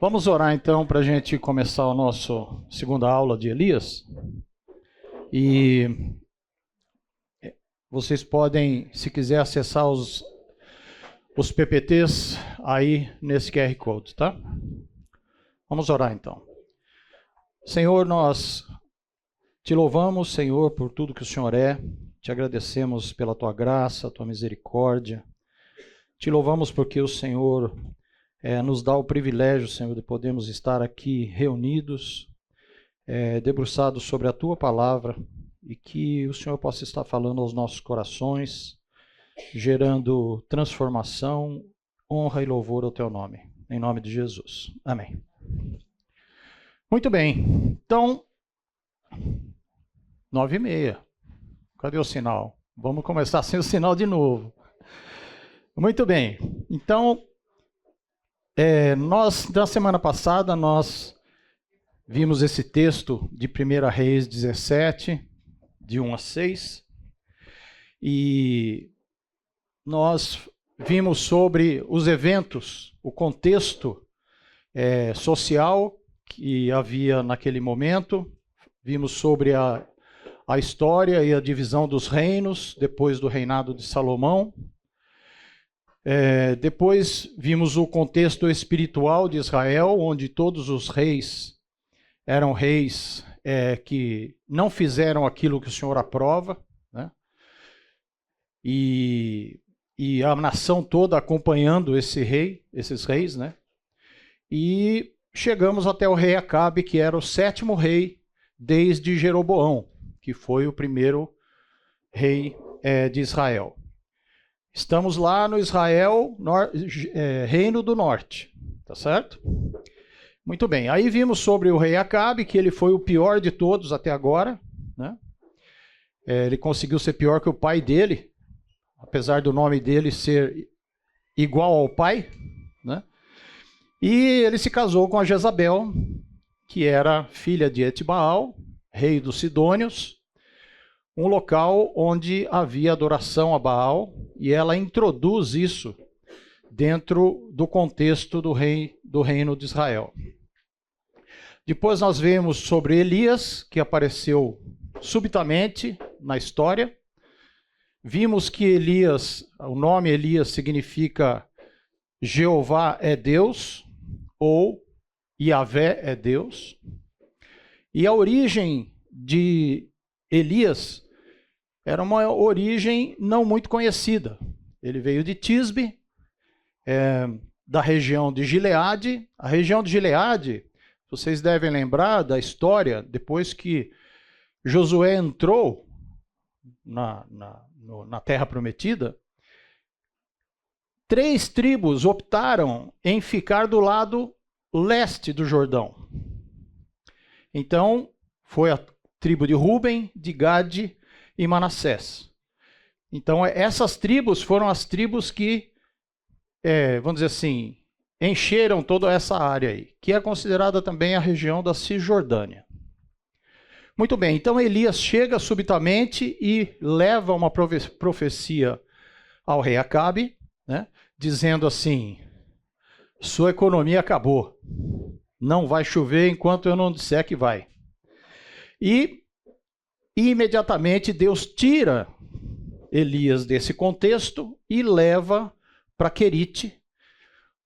Vamos orar então para a gente começar a nossa segunda aula de Elias. E vocês podem, se quiser, acessar os PPTs aí nesse QR Code, tá? Vamos orar então. Senhor, nós te louvamos, Senhor, por tudo que o Senhor é. Te agradecemos pela tua graça, tua misericórdia. Te louvamos porque o Senhor nos dá o privilégio, Senhor, de podermos estar aqui reunidos, debruçados sobre a tua palavra, e que o Senhor possa estar falando aos nossos corações, gerando transformação, honra e louvor ao teu nome. Em nome de Jesus. Amém. Muito bem. Então, 9h30. Cadê o sinal? Vamos começar sem o sinal de novo. Muito bem. Então, na semana passada, nós vimos esse texto de 1 Reis 17, de 1 a 6, e nós vimos sobre os eventos, o contexto social que havia naquele momento, vimos sobre a história e a divisão dos reinos depois do reinado de Salomão. Depois vimos o contexto espiritual de Israel, onde todos os reis eram reis que não fizeram aquilo que o Senhor aprova, né? E a nação toda acompanhando esses reis, né? E chegamos até o rei Acabe, que era o 7º rei desde Jeroboão, que foi o primeiro rei de Israel. Estamos lá no Israel, Reino do Norte, tá certo? Muito bem, aí vimos sobre o rei Acabe, que ele foi o pior de todos até agora, né? Ele conseguiu ser pior que o pai dele, apesar do nome dele ser igual ao pai, né? E ele se casou com a Jezabel, que era filha de Etbaal, rei dos Sidônios, um local onde havia adoração a Baal, e ela introduz isso dentro do contexto do reino de Israel. Depois nós vemos sobre Elias, que apareceu subitamente na história. Vimos que Elias, o nome Elias significa Jeová é Deus, ou Yahvé é Deus. E a origem de Elias era uma origem não muito conhecida. Ele veio de Tisbe, da região de Gileade. A região de Gileade, vocês devem lembrar da história, depois que Josué entrou na Terra Prometida, 3 tribos optaram em ficar do lado leste do Jordão. Então, foi a tribo de Ruben, de Gade e Manassés. Então, essas tribos foram as tribos que, vamos dizer assim, encheram toda essa área aí, que é considerada também a região da Cisjordânia. Muito bem, então Elias chega subitamente e leva uma profecia ao rei Acabe, né, dizendo assim: sua economia acabou, não vai chover enquanto eu não disser que vai. E imediatamente Deus tira Elias desse contexto e leva para Querite,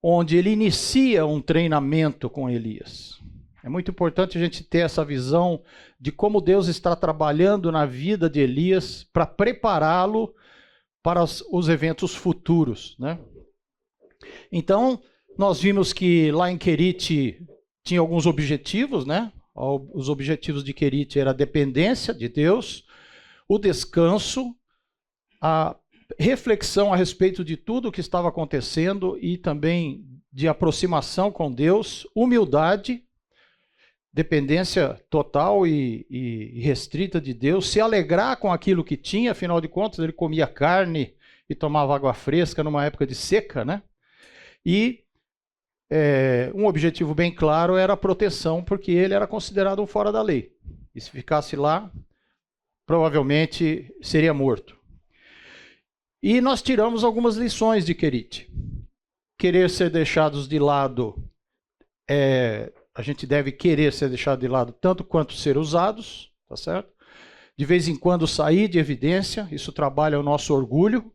onde ele inicia um treinamento com Elias. É muito importante a gente ter essa visão de como Deus está trabalhando na vida de Elias para prepará-lo para os eventos futuros, né? Então, nós vimos que lá em Querite tinha alguns objetivos, né? Os objetivos de Querite eram a dependência de Deus, o descanso, a reflexão a respeito de tudo o que estava acontecendo e também de aproximação com Deus, humildade, dependência total e restrita de Deus, se alegrar com aquilo que tinha, afinal de contas ele comia carne e tomava água fresca numa época de seca, né? E um objetivo bem claro era a proteção, porque ele era considerado um fora da lei. E se ficasse lá, provavelmente seria morto. E nós tiramos algumas lições de Querite. Querer ser deixados de lado a gente deve querer ser deixado de lado tanto quanto ser usados, tá certo? De vez em quando sair de evidência, isso trabalha o nosso orgulho.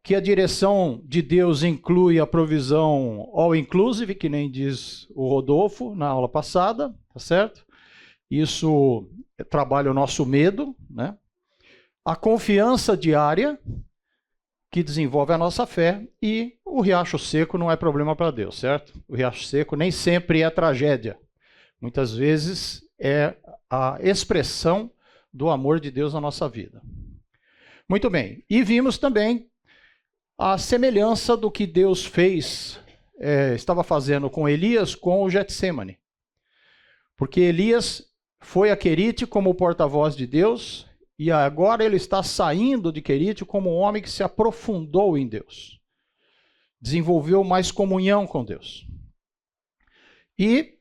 Que a direção de Deus inclui a provisão all inclusive, que nem diz o Rodolfo na aula passada, tá certo? Isso trabalha o nosso medo, né? A confiança diária, que desenvolve a nossa fé, e o riacho seco não é problema para Deus, certo? O riacho seco nem sempre é tragédia. Muitas vezes é a expressão do amor de Deus na nossa vida. Muito bem. E vimos também a semelhança do que Deus fez, estava fazendo com Elias com o Getsêmani. Porque Elias foi a Querite como porta-voz de Deus, e agora ele está saindo de Querite como um homem que se aprofundou em Deus. Desenvolveu mais comunhão com Deus. E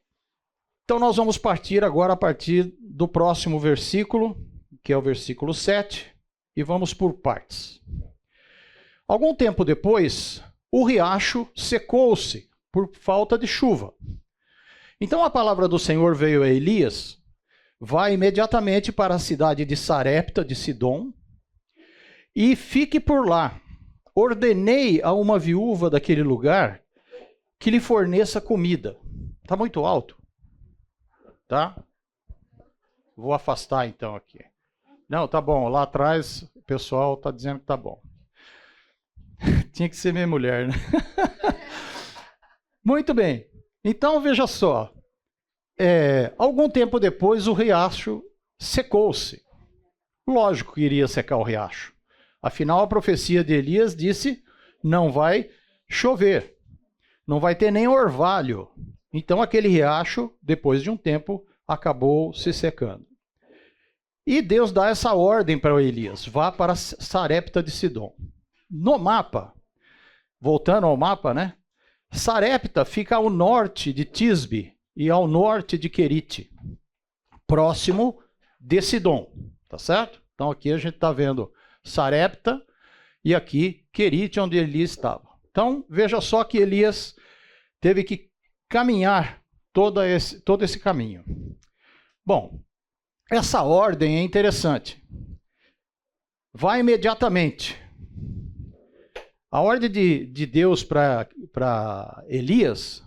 então nós vamos partir agora a partir do próximo versículo, que é o versículo 7, e vamos por partes. Algum tempo depois, o riacho secou-se por falta de chuva. Então a palavra do Senhor veio a Elias: vai imediatamente para a cidade de Sarepta de Sidom e fique por lá. Ordenei a uma viúva daquele lugar que lhe forneça comida. Está muito alto? Tá? Vou afastar então aqui. Não, tá bom. Lá atrás o pessoal está dizendo que tá bom. Tinha que ser minha mulher, né? Muito bem. Então veja só. Algum tempo depois o riacho secou-se. Lógico que iria secar o riacho. Afinal, a profecia de Elias disse: não vai chover. Não vai ter nem orvalho. Então aquele riacho, depois de um tempo, acabou se secando. E Deus dá essa ordem para Elias: vá para Sarepta de Sidom. No mapa, voltando ao mapa, né? Sarepta fica ao norte de Tisbe e ao norte de Querite, próximo de Sidom, tá certo? Então aqui a gente está vendo Sarepta e aqui Querite, onde Elias estava. Então veja só que Elias teve que caminhar todo esse caminho. Bom, essa ordem é interessante. Vai imediatamente. A ordem de Deus para Elias,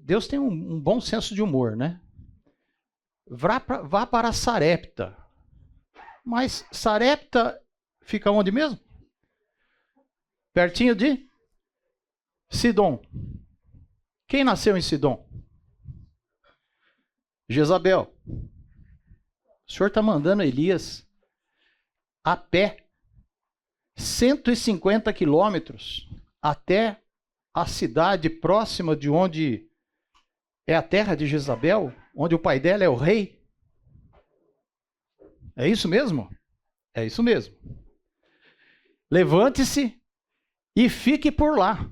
Deus tem um bom senso de humor, né? Vá para Sarepta. Mas Sarepta fica onde mesmo? Pertinho de Sidom. Quem nasceu em Sidom? Jezabel. O Senhor está mandando Elias a pé 150 quilômetros até a cidade próxima de onde é a terra de Jezabel, onde o pai dela é o rei. É isso mesmo? É isso mesmo. Levante-se e fique por lá.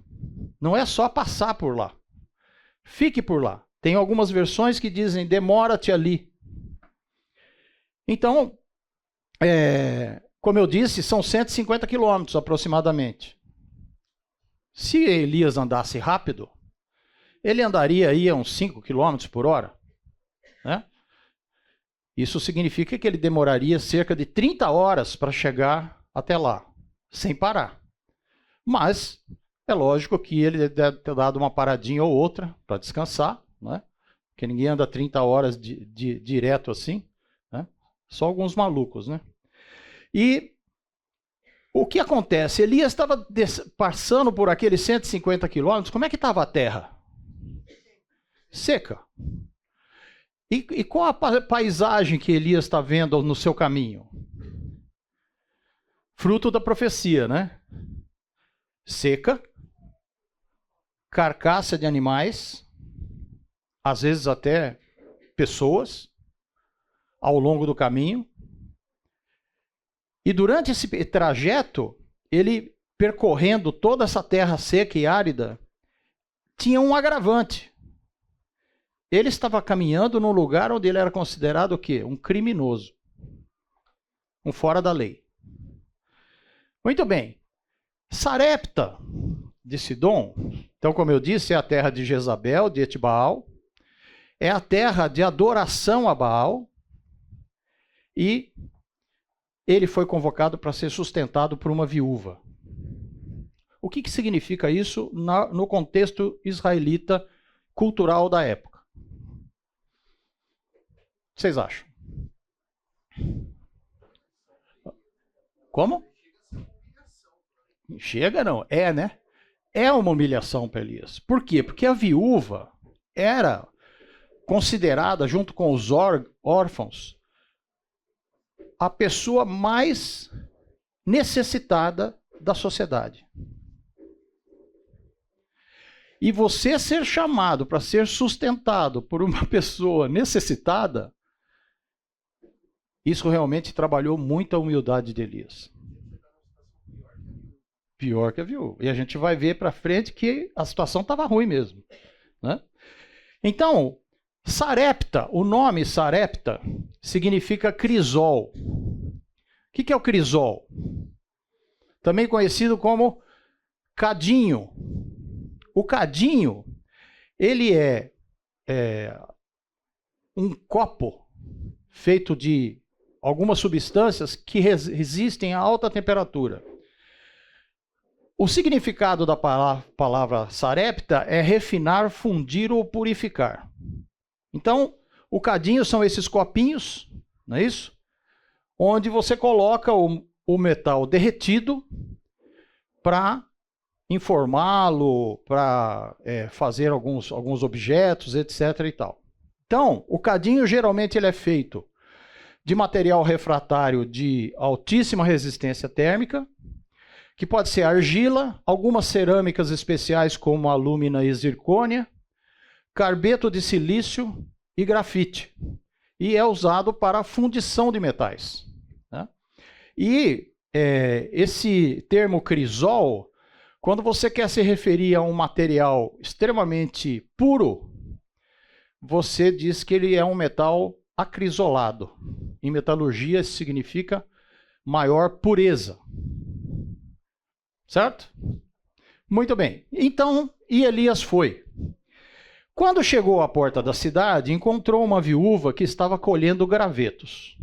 Não é só passar por lá. Fique por lá. Tem algumas versões que dizem: demora-te ali. Então, como eu disse, são 150 quilômetros aproximadamente. Se Elias andasse rápido, ele andaria aí a uns 5 quilômetros por hora, né? Isso significa que ele demoraria cerca de 30 horas para chegar até lá, sem parar. Mas é lógico que ele deve ter dado uma paradinha ou outra para descansar, né? Porque ninguém anda 30 horas direto assim, né? Só alguns malucos, né? E o que acontece? Elias estava passando por aqueles 150 quilômetros. Como é que estava a terra? Seca. E qual a paisagem que Elias está vendo no seu caminho? Fruto da profecia, né? Seca, carcaça de animais, às vezes até pessoas, ao longo do caminho. E durante esse trajeto, ele percorrendo toda essa terra seca e árida, tinha um agravante. Ele estava caminhando num lugar onde ele era considerado o quê? Um criminoso. Um fora da lei. Muito bem. Sarepta de Sidom, então, como eu disse, é a terra de Jezabel, de Etbaal, é a terra de adoração a Baal, e ele foi convocado para ser sustentado por uma viúva. O que significa isso no contexto israelita cultural da época? O que vocês acham? Como? Chega não, né? É uma humilhação para Elias. Por quê? Porque a viúva era considerada, junto com os órfãos, a pessoa mais necessitada da sociedade. E você ser chamado para ser sustentado por uma pessoa necessitada, isso realmente trabalhou muito a humildade de Elias. Pior que a viúva. E a gente vai ver para frente que a situação estava ruim mesmo, né? Então, Sarepta, o nome Sarepta significa crisol. O que é o crisol? Também conhecido como cadinho. O cadinho, ele é um copo feito de algumas substâncias que resistem a alta temperatura. O significado da palavra sarepta é refinar, fundir ou purificar. Então, o cadinho são esses copinhos, não é isso? Onde você coloca o metal derretido para informá-lo, para fazer alguns objetos, etc. e tal. Então, o cadinho geralmente ele é feito de material refratário de altíssima resistência térmica, que pode ser argila, algumas cerâmicas especiais como alúmina e zircônia, carbeto de silício e grafite. E é usado para a fundição de metais, né? E esse termo crisol, quando você quer se referir a um material extremamente puro, você diz que ele é um metal acrisolado. Em metalurgia, isso significa maior pureza. Certo? Muito bem. Então, Elias foi. Quando chegou à porta da cidade, encontrou uma viúva que estava colhendo gravetos.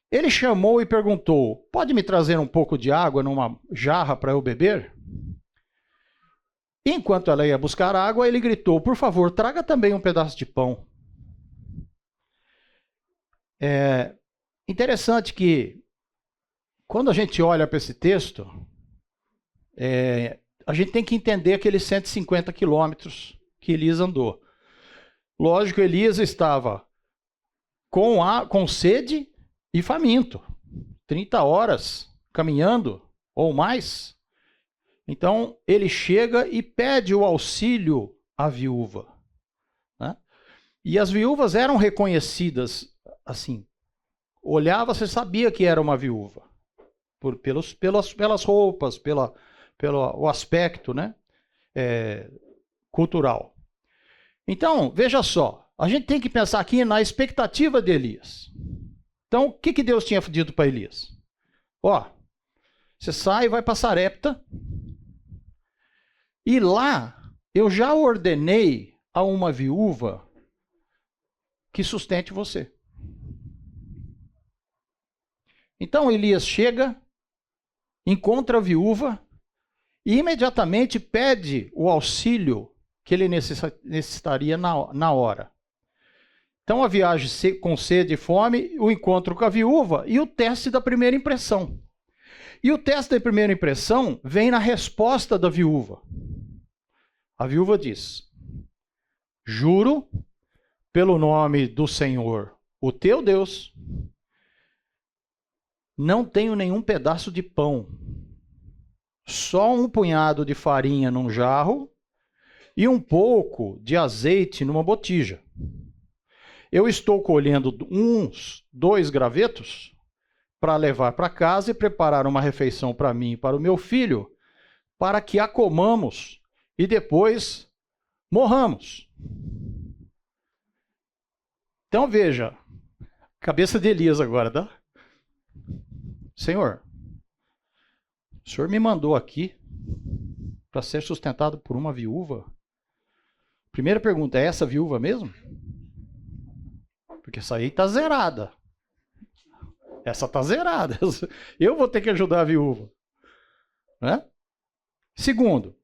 Ele chamou e perguntou: pode me trazer um pouco de água numa jarra para eu beber? Enquanto ela ia buscar água, ele gritou: por favor, traga também um pedaço de pão. É interessante que, quando a gente olha para esse texto, a gente tem que entender aqueles 150 quilômetros que Elias andou. Lógico, Elias estava com sede e faminto. 30 horas caminhando ou mais. Então, ele chega e pede o auxílio à viúva, né? E as viúvas eram reconhecidas, assim, olhava, você sabia que era uma viúva, pelas roupas, pelo o aspecto, né, cultural. Então, veja só, a gente tem que pensar aqui na expectativa de Elias. Então, o que Deus tinha dito para Elias? Ó, você sai e vai para Sarepta, e lá eu já ordenei a uma viúva que sustente você. Então Elias chega, encontra a viúva e imediatamente pede o auxílio que ele necessitaria na hora. Então a viagem com sede e fome, o encontro com a viúva e o teste da primeira impressão. E o teste da primeira impressão vem na resposta da viúva. A viúva diz: juro pelo nome do Senhor, o teu Deus, não tenho nenhum pedaço de pão, só um punhado de farinha num jarro e um pouco de azeite numa botija. Eu estou colhendo uns 2 gravetos para levar para casa e preparar uma refeição para mim e para o meu filho, para que a comamos e depois morramos. Então veja, cabeça de Elias agora, tá? Senhor, o Senhor me mandou aqui para ser sustentado por uma viúva? Primeira pergunta, é essa viúva mesmo? Porque essa aí está zerada. Essa está zerada. Eu vou ter que ajudar a viúva. Né? Segundo,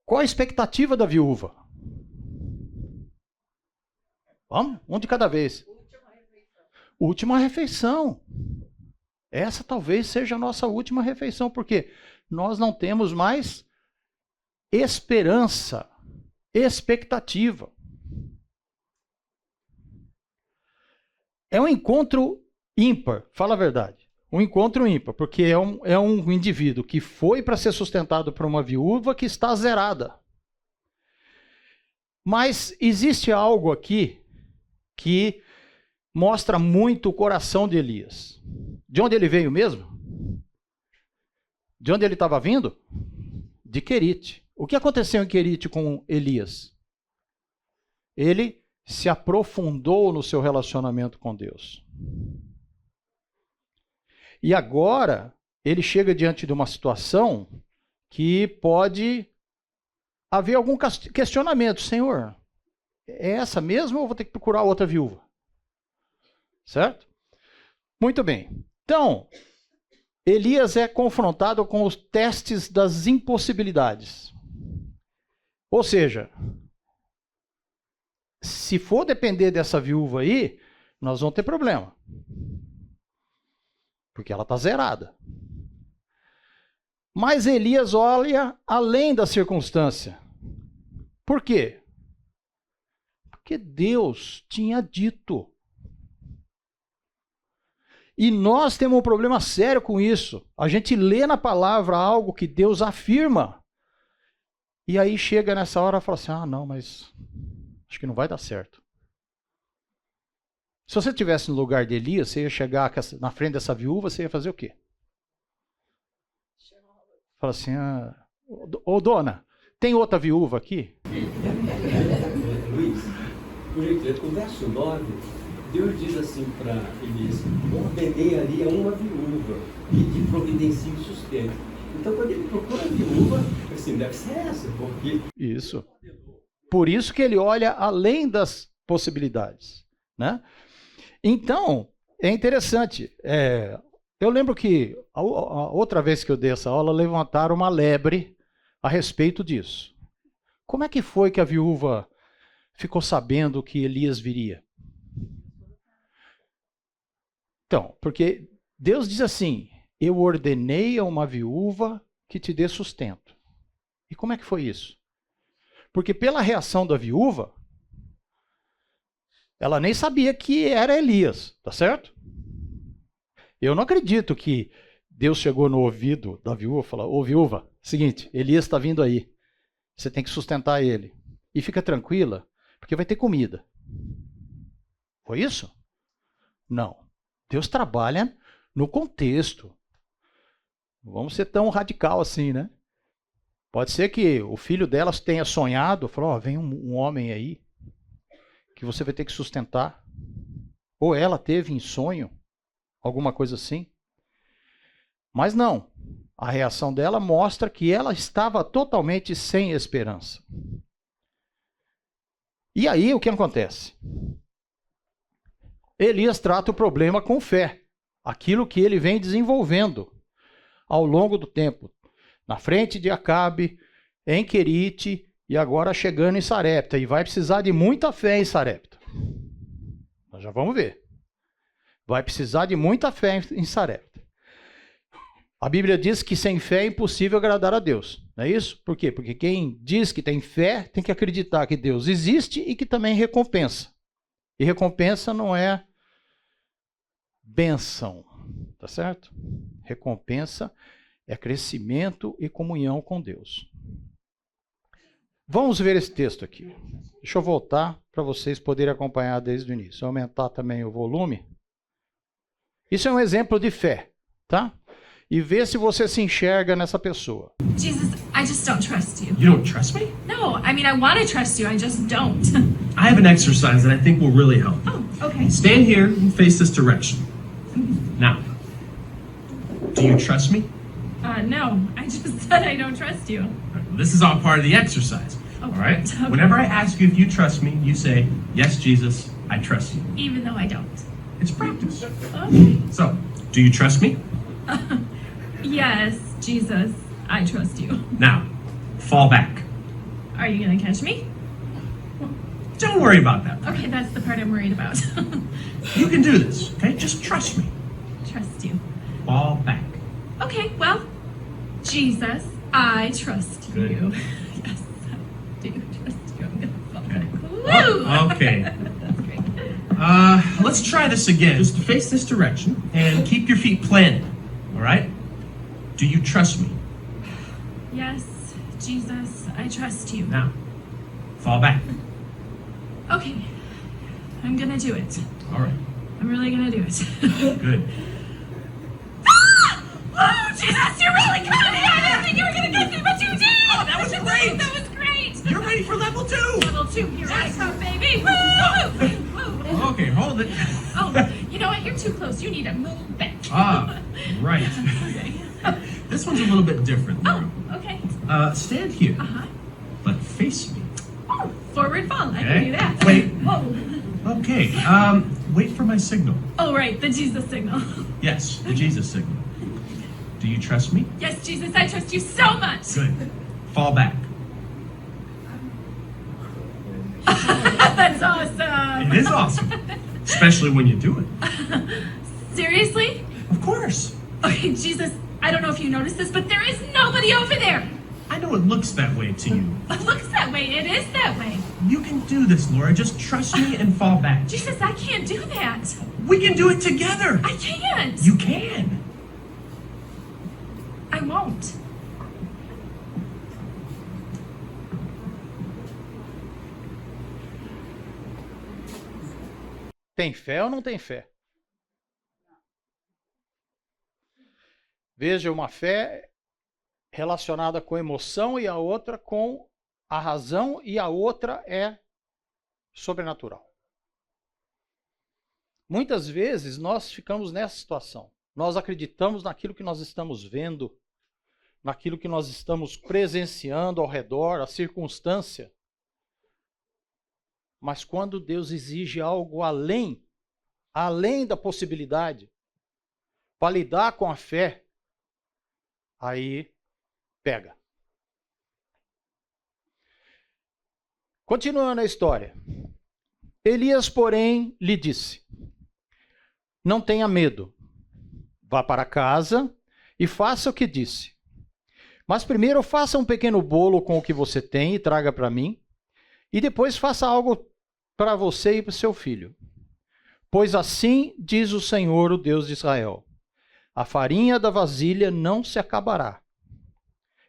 qual a expectativa da viúva? Vamos? Um de cada vez. Última refeição. Essa talvez seja a nossa última refeição, porque nós não temos mais esperança, expectativa. É um encontro ímpar, fala a verdade. Um encontro ímpar, porque é um indivíduo que foi para ser sustentado por uma viúva que está zerada. Mas existe algo aqui que mostra muito o coração de Elias. De onde ele veio mesmo? De onde ele estava vindo? De Querite. O que aconteceu em Querite com Elias? Ele se aprofundou no seu relacionamento com Deus. E agora, ele chega diante de uma situação que pode haver algum questionamento. Senhor, é essa mesmo ou vou ter que procurar outra viúva? Certo? Muito bem. Então, Elias é confrontado com os testes das impossibilidades. Ou seja, se for depender dessa viúva aí, nós vamos ter problema. Porque ela está zerada. Mas Elias olha além da circunstância. Por quê? Porque Deus tinha dito. E nós temos um problema sério com isso. A gente lê na palavra algo que Deus afirma. E aí chega nessa hora e fala assim, não, mas acho que não vai dar certo. Se você estivesse no lugar de Elias, você ia chegar na frente dessa viúva, você ia fazer o quê? Fala assim, ô dona, tem outra viúva aqui? Luiz, no verso 9, Deus diz assim para Elias, ordenei ali a uma viúva que te providencie o sustento. Então, quando ele procura a viúva, assim, deve ser essa, porque... Isso. Por isso que ele olha além das possibilidades, né? Então, é interessante. Eu lembro que a outra vez que eu dei essa aula, levantaram uma lebre a respeito disso. Como é que foi que a viúva ficou sabendo que Elias viria? Então, porque Deus diz assim, eu ordenei a uma viúva que te dê sustento. E como é que foi isso? Porque pela reação da viúva, ela nem sabia que era Elias, tá certo? Eu não acredito que Deus chegou no ouvido da viúva e falou, ô viúva, seguinte, Elias está vindo aí, você tem que sustentar ele. E fica tranquila, porque vai ter comida. Foi isso? Não. Deus trabalha no contexto. Não vamos ser tão radical assim, né? Pode ser que o filho delas tenha sonhado, falou, vem um homem aí, que você vai ter que sustentar. Ou ela teve em sonho, alguma coisa assim. Mas não. A reação dela mostra que ela estava totalmente sem esperança. E aí o que acontece? Elias trata o problema com fé. Aquilo que ele vem desenvolvendo ao longo do tempo. Na frente de Acabe, em Querite e agora chegando em Sarepta. E vai precisar de muita fé em Sarepta. Nós já vamos ver. Vai precisar de muita fé em Sarepta. A Bíblia diz que sem fé é impossível agradar a Deus. Não é isso? Por quê? Porque quem diz que tem fé tem que acreditar que Deus existe e que também recompensa. E recompensa não é bênção, tá certo? Recompensa é crescimento e comunhão com Deus. Vamos ver esse texto aqui. Deixa eu voltar para vocês poderem acompanhar desde o início. Aumentar também o volume. Isso é um exemplo de fé, tá? E ver se você se enxerga nessa pessoa. Jesus, I just don't trust you. You don't trust me? No, I mean, I want to trust you, I just don't. I have an exercise that I think will really help. Oh, okay. Stand here and face this direction. Now, do you trust me? No. I just said I don't trust you. This is all part of the exercise. All right? Okay. Whenever I ask you if you trust me, you say, yes, Jesus, I trust you. Even though I don't. It's practice. Okay. So, do you trust me? Yes, Jesus, I trust you. Now, fall back. Are you gonna catch me? Don't worry about that. Okay, that's the part I'm worried about. You can do this, okay? Just trust me. Trust you. Fall back. Okay, well, Jesus, I trust Good. you. Yes, I do trust you. I'm gonna fall Okay. back. Woo! Okay. That's great. Let's try this again. Just face this direction and keep your feet planted. All right? Do you trust me? Yes, Jesus, I trust you. Now, fall back. Okay, I'm gonna do it. All right. I'm really gonna do it. Good. Oh, Jesus, you're really good! I didn't think you were gonna get me, but you did! Oh, that was great! That was great! You're ready for level 2. Level 2, here I come, baby! Woo! Woo! Okay, hold it. Oh, you know what? You're too close. You need to move back. Ah, right. Okay. This one's a little bit different. Oh, okay. Stand here, Uh-huh. but face me. Oh, forward fall. I Okay. can do that. Wait. Whoa. Okay, wait for my signal. Oh, right, the Jesus signal. Yes, the Jesus signal. Do you trust me? Yes, Jesus, I trust you so much. Good. Fall back. That's awesome. It is awesome, especially when you do it. Seriously? Of course. Okay, Jesus, I don't know if you noticed this, but there is nobody over there. I know it looks that way to you. It looks that way. It is that way. You can do this, Laura. Just trust me and fall back. Jesus, I can't do that. We can do it together. I can't. You can. I won't. Tem fé ou não tem fé? Veja, uma fé relacionada com emoção e a outra com a razão e a outra é sobrenatural. Muitas vezes nós ficamos nessa situação. Nós acreditamos naquilo que nós estamos vendo, naquilo que nós estamos presenciando ao redor, a circunstância. Mas quando Deus exige algo além da possibilidade, para lidar com a fé, aí pega. Continuando a história. Elias, porém, lhe disse: não tenha medo, vá para casa e faça o que disse. Mas primeiro faça um pequeno bolo com o que você tem e traga para mim, e depois faça algo para você e para o seu filho. Pois assim diz o Senhor, o Deus de Israel: a farinha da vasilha não se acabará,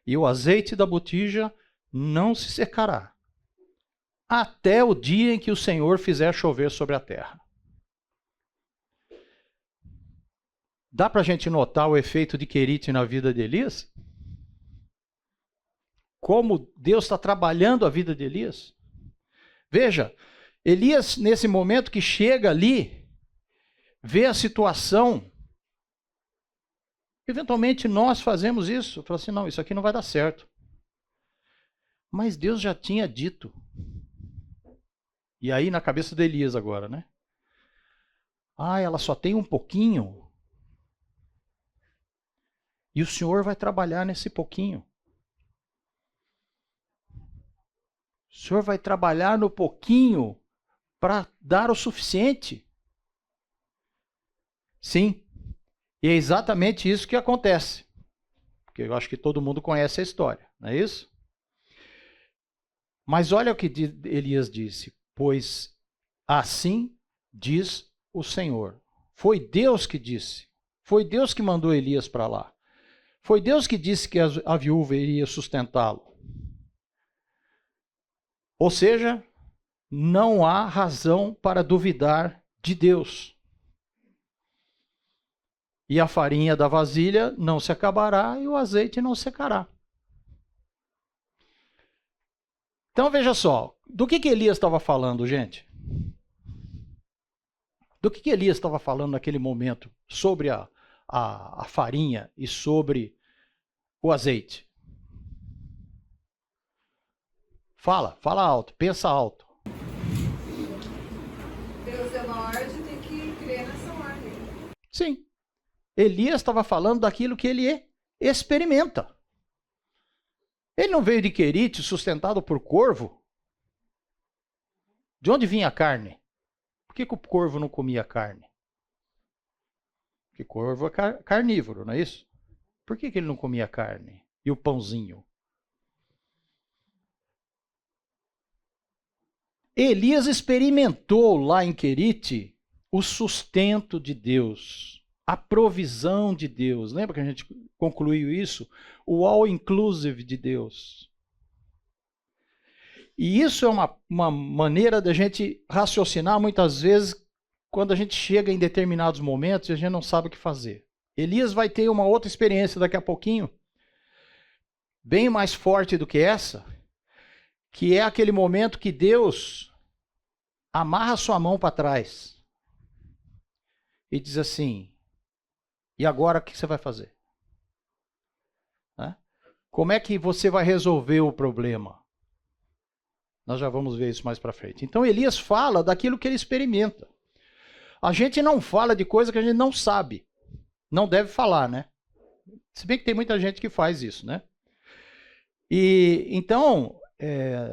e o azeite da botija não se secará, até o dia em que o Senhor fizer chover sobre a terra. Dá para a gente notar o efeito de Querite na vida de Elias? Como Deus está trabalhando a vida de Elias? Veja, Elias, nesse momento que chega ali, vê a situação. Eventualmente nós fazemos isso. Fala assim, não, isso aqui não vai dar certo. Mas Deus já tinha dito. E aí na cabeça de Elias agora, né? Ah, ela só tem um pouquinho. E o Senhor vai trabalhar nesse pouquinho. O Senhor vai trabalhar no pouquinho para dar o suficiente. Sim. E é exatamente isso que acontece. Porque eu acho que todo mundo conhece a história, não é isso? Mas olha o que Elias disse. Pois assim diz o Senhor. Foi Deus que disse. Foi Deus que mandou Elias para lá. Foi Deus que disse que a viúva iria sustentá-lo. Ou seja, não há razão para duvidar de Deus. E a farinha da vasilha não se acabará e o azeite não secará. Então veja só, do que Elias estava falando, gente? Do que Elias estava falando naquele momento sobre a farinha e sobre o azeite? Fala alto, pensa alto. Deus é uma ordem, tem que crer nessa ordem. Sim. Elias estava falando daquilo que ele experimenta. Ele não veio de Querite sustentado por corvo? De onde vinha a carne? Por que o corvo não comia carne? Porque corvo é carnívoro, não é isso? Por que ele não comia carne? E o pãozinho? Elias experimentou lá em Querite o sustento de Deus, a provisão de Deus. Lembra que a gente concluiu isso? O all-inclusive de Deus. E isso é uma maneira da gente raciocinar muitas vezes quando a gente chega em determinados momentos e a gente não sabe o que fazer. Elias vai ter uma outra experiência daqui a pouquinho, bem mais forte do que essa, que é aquele momento que Deus amarra sua mão para trás e diz assim, e agora o que você vai fazer? Como é que você vai resolver o problema? Nós já vamos ver isso mais para frente. Então Elias fala daquilo que ele experimenta. A gente não fala de coisa que a gente não sabe. Não deve falar, né? Se bem que tem muita gente que faz isso, né? E então,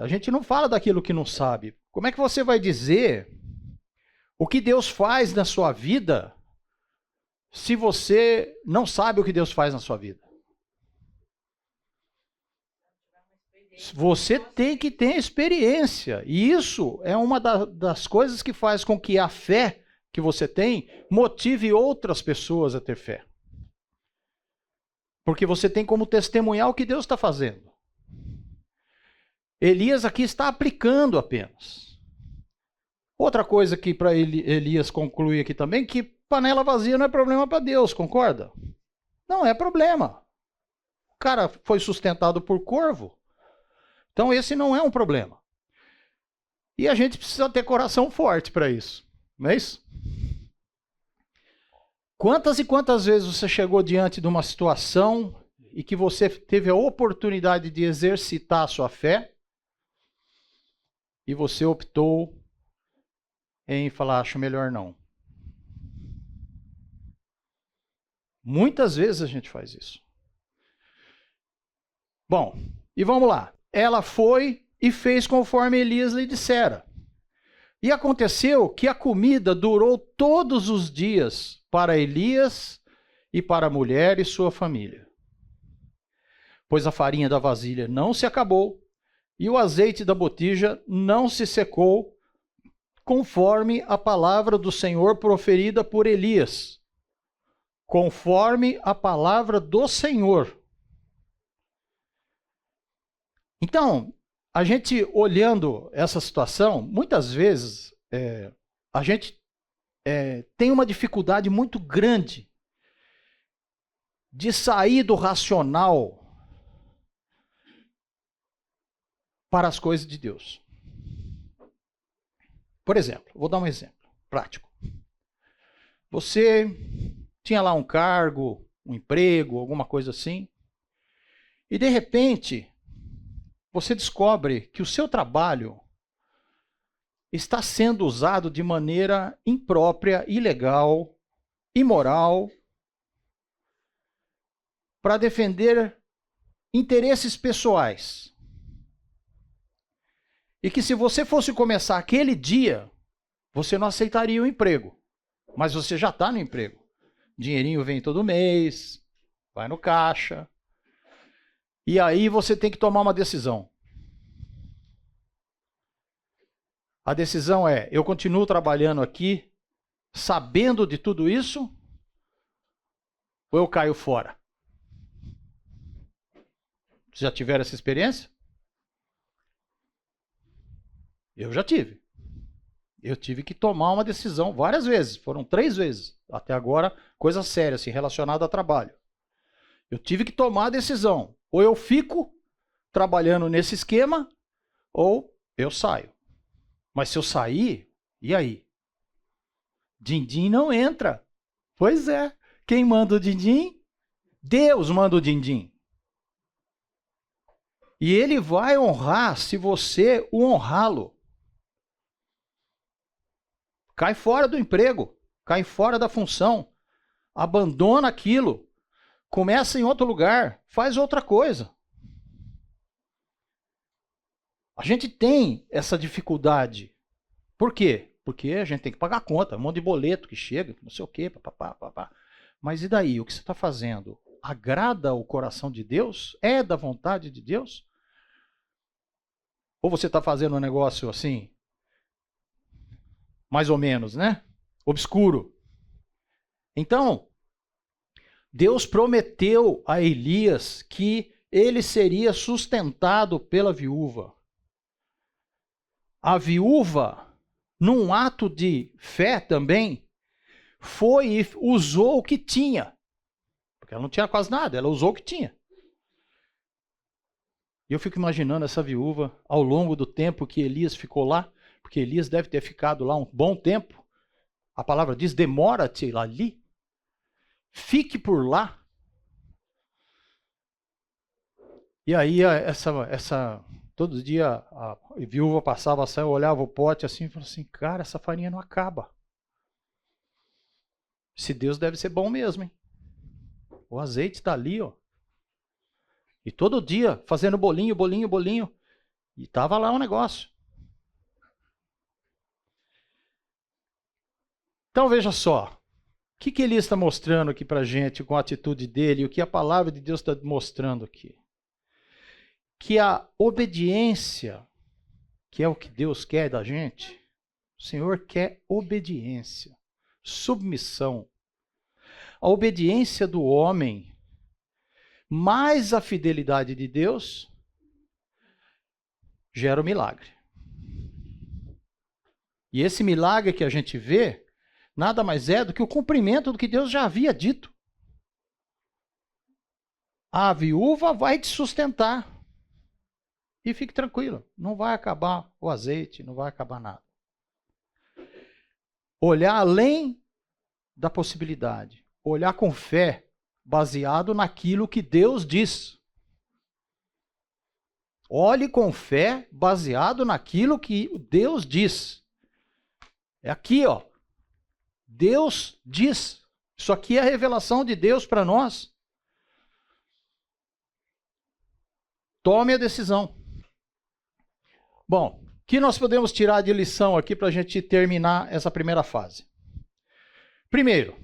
a gente não fala daquilo que não sabe. Como é que você vai dizer o que Deus faz na sua vida se você não sabe o que Deus faz na sua vida? Você tem que ter experiência. E isso é uma das coisas que faz com que a fé que você tem motive outras pessoas a ter fé. Porque você tem como testemunhar o que Deus está fazendo. Elias aqui está aplicando apenas. Outra coisa que para Elias conclui aqui também, que panela vazia não é problema para Deus, concorda? Não é problema. O cara foi sustentado por corvo. Então esse não é um problema. E a gente precisa ter coração forte para isso. Não é isso? Quantas e quantas vezes você chegou diante de uma situação e que você teve a oportunidade de exercitar a sua fé e você optou em falar, acho melhor não. Muitas vezes a gente faz isso. Bom, e vamos lá. Ela foi e fez conforme Elias lhe dissera. E aconteceu que a comida durou todos os dias para Elias e para a mulher e sua família. Pois a farinha da vasilha não se acabou e o azeite da botija não se secou, conforme a palavra do Senhor proferida por Elias. Conforme a palavra do Senhor. Então, a gente olhando essa situação, muitas vezes a gente tem uma dificuldade muito grande de sair do racional para as coisas de Deus. Por exemplo, vou dar um exemplo prático. Você tinha lá um cargo, um emprego, alguma coisa assim, e de repente você descobre que o seu trabalho está sendo usado de maneira imprópria, ilegal, imoral, para defender interesses pessoais. E que se você fosse começar aquele dia, você não aceitaria o emprego. Mas você já está no emprego. Dinheirinho vem todo mês, vai no caixa. E aí você tem que tomar uma decisão. A decisão é, eu continuo trabalhando aqui, sabendo de tudo isso, ou eu caio fora? Já tiveram essa experiência? Eu já tive. Eu tive que tomar uma decisão várias vezes, foram 3 vezes. Até agora, coisa séria, assim, relacionada a trabalho. Eu tive que tomar a decisão. Ou eu fico trabalhando nesse esquema, ou eu saio. Mas se eu sair, e aí? Din-din não entra. Pois é. Quem manda o din-din? Deus manda o din-din. E ele vai honrar se você o honrá-lo. Cai fora do emprego, cai fora da função, abandona aquilo, começa em outro lugar, faz outra coisa. A gente tem essa dificuldade. Por quê? Porque a gente tem que pagar conta, um monte de boleto que chega, não sei o quê, papapá. Mas e daí? O que você está fazendo? Agrada o coração de Deus? É da vontade de Deus? Ou você está fazendo um negócio assim, mais ou menos, né? Obscuro. Então, Deus prometeu a Elias que ele seria sustentado pela viúva. A viúva, num ato de fé também, foi e usou o que tinha. Porque ela não tinha quase nada, ela usou o que tinha. E eu fico imaginando essa viúva ao longo do tempo que Elias ficou lá, porque Elias deve ter ficado lá um bom tempo. A palavra diz, demora-te ali. Fique por lá. E aí todo dia a viúva passava assim, olhava o pote assim e falava assim, cara, essa farinha não acaba. Esse Deus deve ser bom mesmo, hein? O azeite está ali, ó. E todo dia fazendo bolinho. E estava lá um negócio. Então veja só. O que Elias está mostrando aqui para a gente com a atitude dele? E o que a palavra de Deus está mostrando aqui? Que a obediência, que é o que Deus quer da gente, o Senhor quer obediência, submissão. A obediência do homem mais a fidelidade de Deus gera o milagre. E esse milagre que a gente vê, nada mais é do que o cumprimento do que Deus já havia dito. A viúva vai te sustentar. E fique tranquilo, não vai acabar o azeite, não vai acabar nada. Olhar além da possibilidade, olhar com fé, baseado naquilo que Deus diz. Olhe com fé, baseado naquilo que Deus diz. É aqui, ó. Deus diz. Isso aqui é a revelação de Deus para nós. Tome a decisão. Bom, o que nós podemos tirar de lição aqui para a gente terminar essa primeira fase? Primeiro,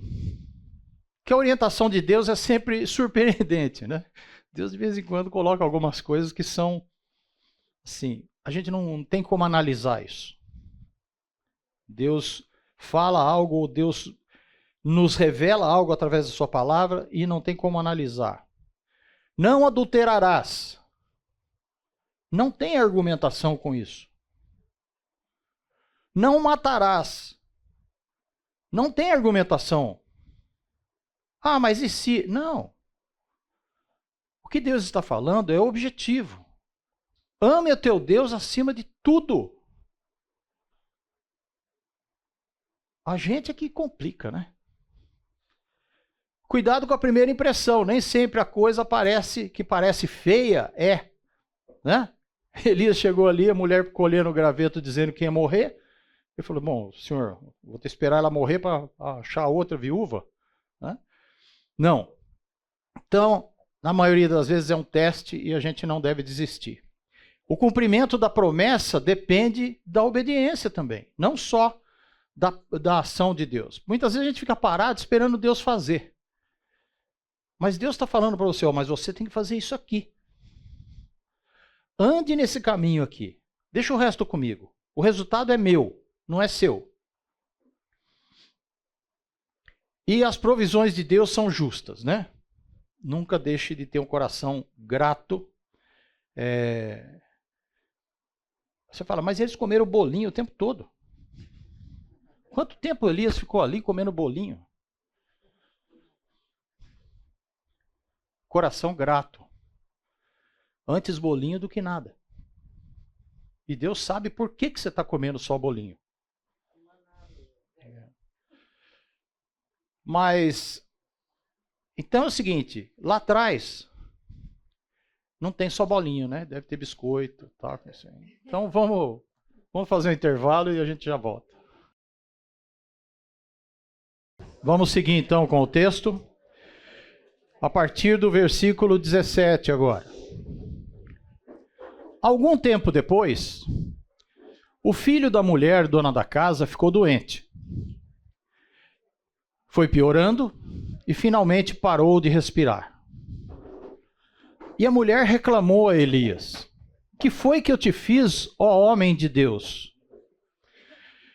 que a orientação de Deus é sempre surpreendente, né? Deus de vez em quando coloca algumas coisas que são, assim, a gente não tem como analisar isso. Deus fala algo, ou Deus nos revela algo através da sua palavra e não tem como analisar. Não adulterarás. Não tem argumentação com isso. Não matarás. Não tem argumentação. Ah, mas e se? Não. O que Deus está falando é objetivo. Ame o teu Deus acima de tudo. A gente é que complica, né? Cuidado com a primeira impressão. Nem sempre a coisa que parece feia é, né? Elias chegou ali, a mulher colhendo o graveto dizendo que ia morrer. Ele falou, bom, senhor, vou ter que esperar ela morrer para achar outra viúva? Né? Não. Então, na maioria das vezes é um teste e a gente não deve desistir. O cumprimento da promessa depende da obediência também, não só da ação de Deus. Muitas vezes a gente fica parado esperando Deus fazer. Mas Deus está falando para você, mas você tem que fazer isso aqui. Ande nesse caminho aqui. Deixa o resto comigo. O resultado é meu, não é seu. E as provisões de Deus são justas, né? Nunca deixe de ter um coração grato. Você fala, mas eles comeram bolinho o tempo todo. Quanto tempo Elias ficou ali comendo bolinho? Coração grato. Antes bolinho do que nada. E Deus sabe por que você está comendo só bolinho. Mas, então é o seguinte, lá atrás, Não tem só bolinho, né? Deve ter biscoito, tá? Então vamos fazer um intervalo e a gente já volta. Vamos seguir então com o texto. A partir do versículo 17 agora. Algum tempo depois, o filho da mulher, dona da casa, ficou doente. Foi piorando e finalmente parou de respirar. E a mulher reclamou a Elias: que foi que eu te fiz, ó homem de Deus?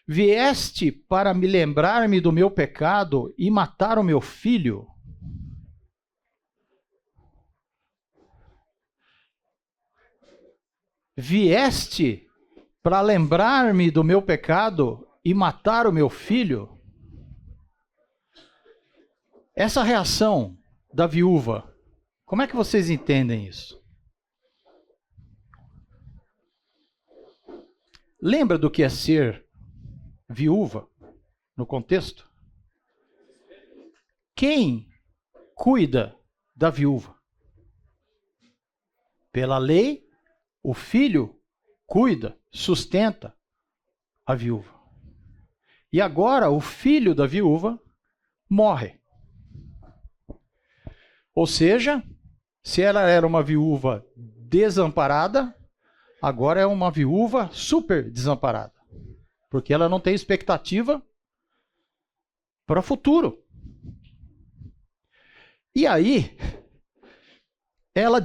Vieste para me lembrar-me do meu pecado e matar o meu filho? Vieste para lembrar-me do meu pecado e matar o meu filho? Essa reação da viúva, como é que vocês entendem isso? Lembra do que é ser viúva no contexto? Quem cuida da viúva? Pela lei, o filho cuida, sustenta a viúva. E agora o filho da viúva morre. Ou seja, se ela era uma viúva desamparada, agora é uma viúva super desamparada. Porque ela não tem expectativa para o futuro. E aí, ela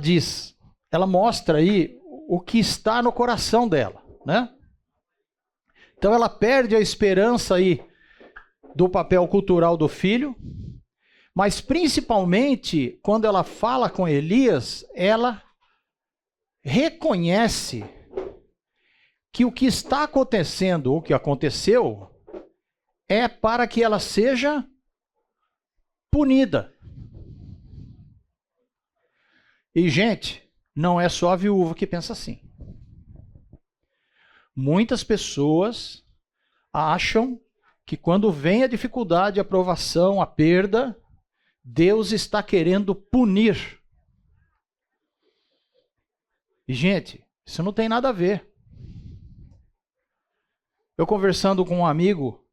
mostra aí o que está no coração dela, né? Então ela perde a esperança aí do papel cultural do filho, mas principalmente quando ela fala com Elias, ela reconhece que o que está acontecendo, ou que aconteceu, é para que ela seja punida. E, gente, não é só a viúva que pensa assim. Muitas pessoas acham que quando vem a dificuldade, a provação, a perda, Deus está querendo punir. E, gente, isso não tem nada a ver. Eu conversando com um amigo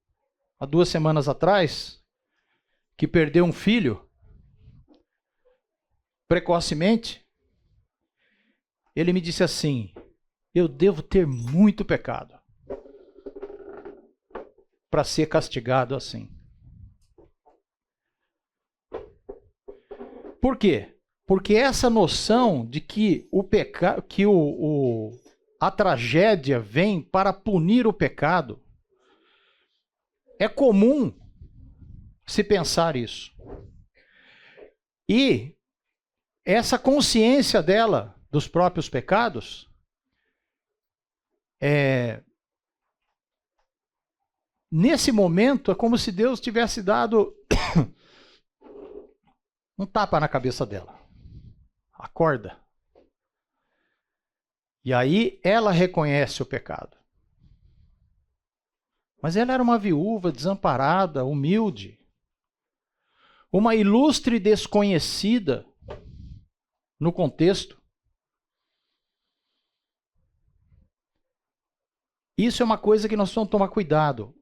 há 2 semanas atrás, que perdeu um filho precocemente, ele me disse assim: eu devo ter muito pecado para ser castigado assim. Por quê? Porque essa noção de que a tragédia vem para punir o pecado, é comum se pensar isso. E essa consciência dela dos próprios pecados nesse momento é como se Deus tivesse dado um tapa na cabeça dela. Acorda. E aí ela reconhece o pecado. Mas ela era uma viúva desamparada, humilde, uma ilustre desconhecida no contexto. Isso é uma coisa que nós precisamos tomar cuidado.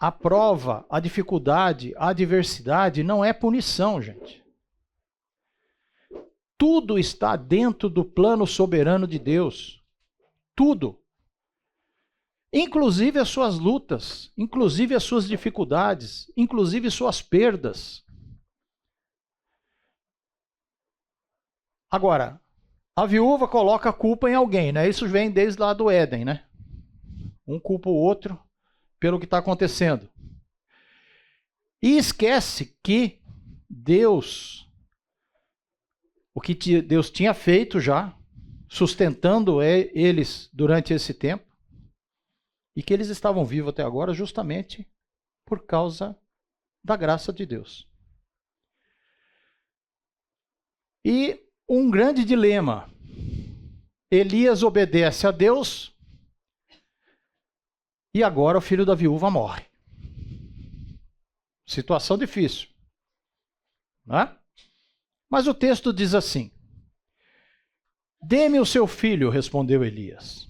A prova, a dificuldade, a adversidade não é punição, gente. Tudo está dentro do plano soberano de Deus. Tudo. Inclusive as suas lutas, inclusive as suas dificuldades, inclusive suas perdas. Agora, a viúva coloca a culpa em alguém, né? Isso vem desde lá do Éden, né? Um culpa o outro pelo que está acontecendo. E esquece que Deus, o que Deus tinha feito já, sustentando eles durante esse tempo, e que eles estavam vivos até agora justamente por causa da graça de Deus. E um grande dilema. Elias obedece a Deus e agora o filho da viúva morre. Situação difícil, né? Mas o texto diz assim: Dê-me o seu filho, respondeu Elias.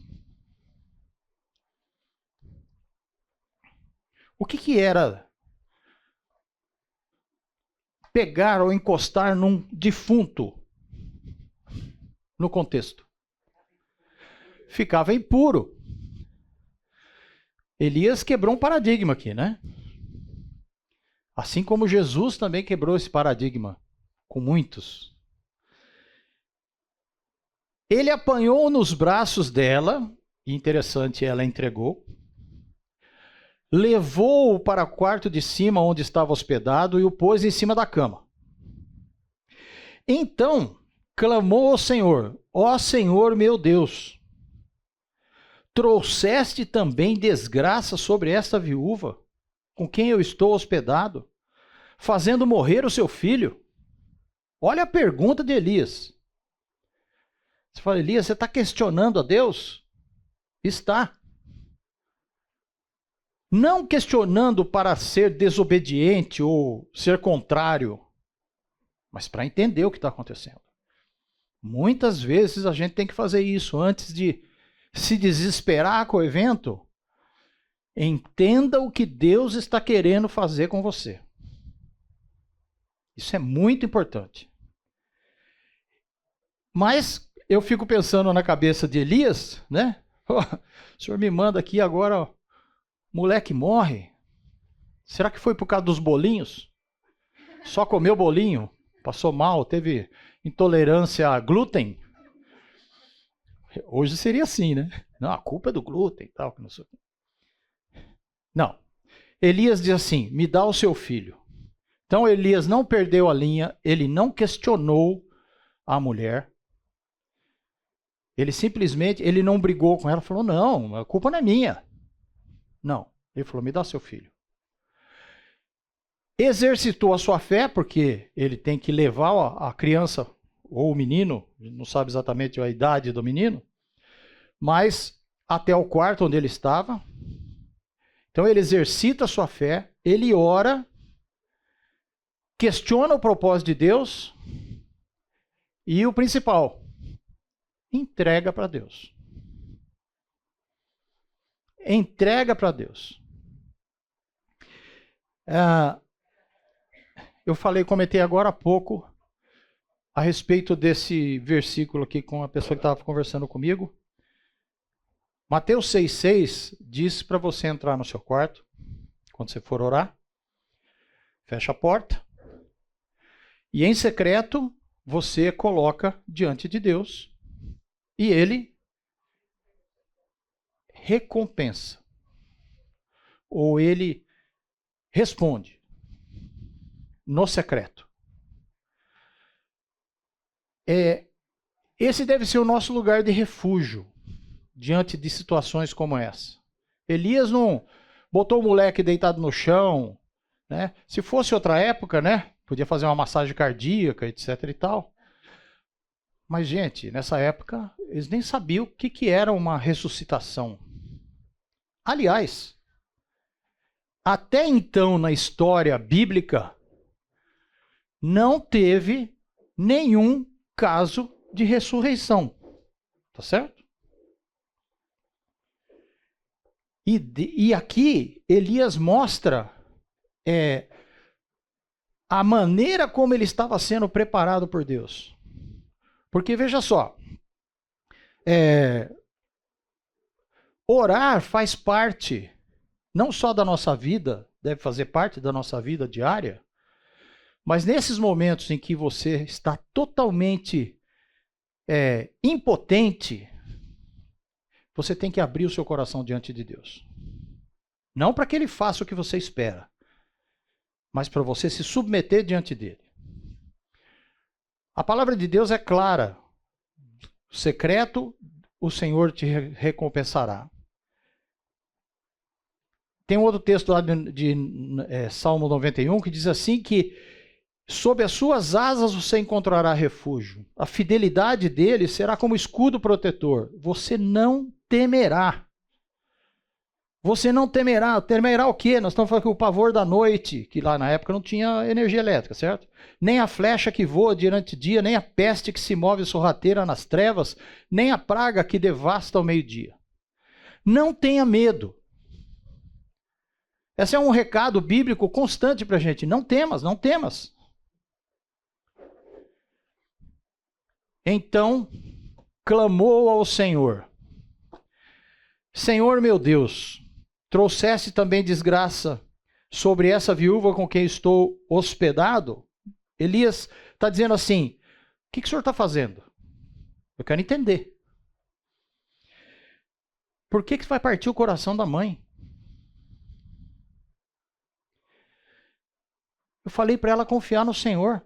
O que era pegar ou encostar num defunto no contexto? Ficava impuro. Elias quebrou um paradigma aqui, né? Assim como Jesus também quebrou esse paradigma com muitos. Ele apanhou nos braços dela, e interessante, ela entregou. Levou-o para o quarto de cima, onde estava hospedado, e o pôs em cima da cama. Então clamou ao Senhor: ó Senhor meu Deus, trouxeste também desgraça sobre esta viúva, com quem eu estou hospedado, fazendo morrer o seu filho? Olha a pergunta de Elias. Você fala: Elias, você está questionando a Deus? Está. Não questionando para ser desobediente ou ser contrário, mas para entender o que está acontecendo. Muitas vezes a gente tem que fazer isso antes de se desesperar com o evento. Entenda o que Deus está querendo fazer com você. Isso é muito importante. Mas eu fico pensando na cabeça de Elias, né? Oh, o senhor me manda aqui agora, ó, moleque morre. Será que foi por causa dos bolinhos? Só comeu bolinho? Passou mal? Teve intolerância a glúten? Hoje seria assim, né? Não, a culpa é do glúten e tal. Não. Elias diz assim: me dá o seu filho. Então Elias não perdeu a linha, ele não questionou a mulher. Ele simplesmente, ele não brigou com ela, falou: não, a culpa não é minha. Não, ele falou: me dá seu filho. Exercitou a sua fé, porque ele tem que levar a criança ou o menino, não sabe exatamente a idade do menino, mas até o quarto onde ele estava. Então ele exercita a sua fé, ele ora, questiona o propósito de Deus e o principal, entrega para Deus. Entrega para Deus. Eu comentei agora há pouco a respeito desse versículo aqui com a pessoa que estava conversando comigo. Mateus 6,6 diz para você entrar no seu quarto, quando você for orar, fecha a porta, e em secreto você coloca diante de Deus, e Ele recompensa, ou Ele responde no secreto. Esse deve ser o nosso lugar de refúgio diante de situações como essa. Elias não botou o moleque deitado no chão, né? Se fosse outra época, né? Podia fazer uma massagem cardíaca, etc e tal. Mas, gente, nessa época, eles nem sabiam o que era uma ressuscitação. Aliás, até então na história bíblica, não teve nenhum caso de ressurreição. Tá certo? E aqui, Elias mostra a maneira como ele estava sendo preparado por Deus. Porque, veja só, orar faz parte, não só da nossa vida, deve fazer parte da nossa vida diária, mas nesses momentos em que você está totalmente impotente, você tem que abrir o seu coração diante de Deus. Não para que Ele faça o que você espera, mas para você se submeter diante dEle. A palavra de Deus é clara. Secreto, o Senhor te recompensará. Tem um outro texto lá de Salmo 91 que diz assim que sob as suas asas você encontrará refúgio. A fidelidade dele será como escudo protetor. Você não temerá. Você não temerá. Temerá o quê? Nós estamos falando que o pavor da noite, que lá na época não tinha energia elétrica, certo? Nem a flecha que voa durante o dia, nem a peste que se move sorrateira nas trevas, nem a praga que devasta ao meio-dia. Não tenha medo. Esse é um recado bíblico constante para a gente. Não temas, não temas. Então, clamou ao Senhor. Senhor meu Deus, trouxesse também desgraça sobre essa viúva com quem estou hospedado? Elias está dizendo assim, o que o senhor está fazendo? Eu quero entender. Por que vai partir o coração da mãe? Eu falei para ela confiar no Senhor.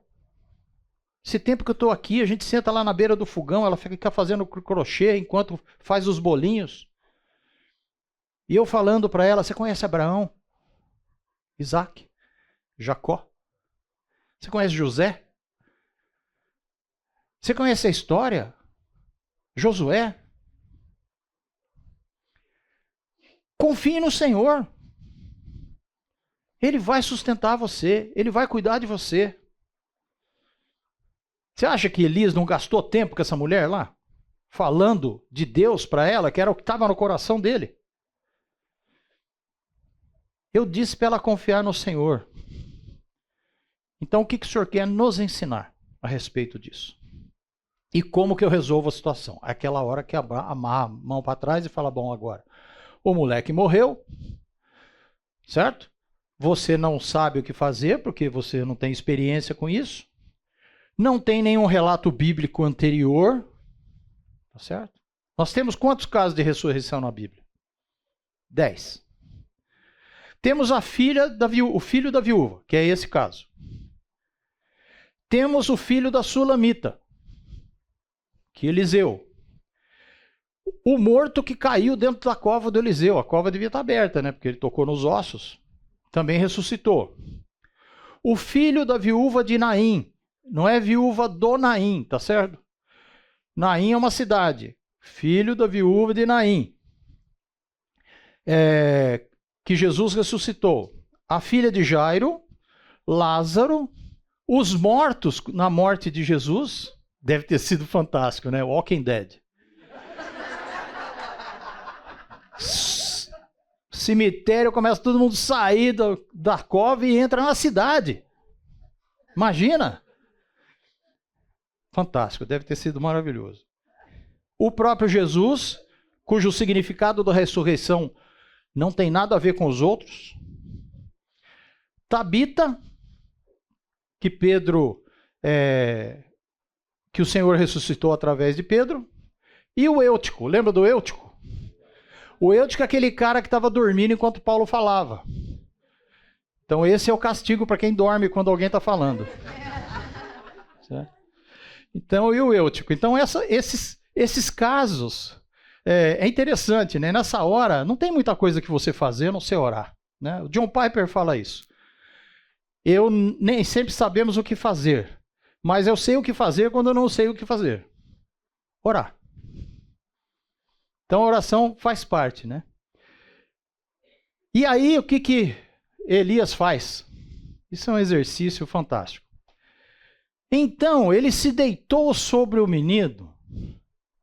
Esse tempo que eu estou aqui, a gente senta lá na beira do fogão, ela fica fazendo crochê enquanto faz os bolinhos. E eu falando para ela, você conhece Abraão? Isaac? Jacó? Você conhece José? Você conhece a história? Josué? Confie no Senhor. Ele vai sustentar você. Ele vai cuidar de você. Você acha que Elias não gastou tempo com essa mulher lá? Falando de Deus para ela, que era o que estava no coração dele. Eu disse para ela confiar no Senhor. Então o que o Senhor quer nos ensinar a respeito disso? E como que eu resolvo a situação? Aquela hora que amarra a mão para trás e fala, bom, agora, o moleque morreu, certo? Você não sabe o que fazer, porque você não tem experiência com isso. Não tem nenhum relato bíblico anterior, tá certo? Nós temos quantos casos de ressurreição na Bíblia? 10. Temos o filho da viúva, que é esse caso. Temos o filho da Sulamita, que é Eliseu. O morto que caiu dentro da cova do Eliseu. A cova devia estar aberta, né? Porque ele tocou nos ossos. Também ressuscitou. O filho da viúva de Naim. Não é viúva do Naim, tá certo? Naim é uma cidade. Filho da viúva de Naim. Que Jesus ressuscitou. A filha de Jairo, Lázaro, os mortos na morte de Jesus. Deve ter sido fantástico, né? Walking Dead. Cemitério, começa todo mundo a sair da cova e entra na cidade. Imagina! Fantástico, deve ter sido maravilhoso. O próprio Jesus, cujo significado da ressurreição não tem nada a ver com os outros. Tabita, que que o Senhor ressuscitou através de Pedro. E o Eutico, lembra do Eutico? O Eutico é aquele cara que estava dormindo enquanto Paulo falava. Então esse é o castigo para quem dorme quando alguém está falando. Certo? Então, e o Eutico? Então esses casos, é interessante, né? Nessa hora, não tem muita coisa que você fazer, a não ser orar. Né? O John Piper fala isso. Eu nem sempre sabemos o que fazer, mas eu sei o que fazer quando eu não sei o que fazer. Orar. Então a oração faz parte, né? E aí o que Elias faz? Isso é um exercício fantástico. Então ele se deitou sobre o menino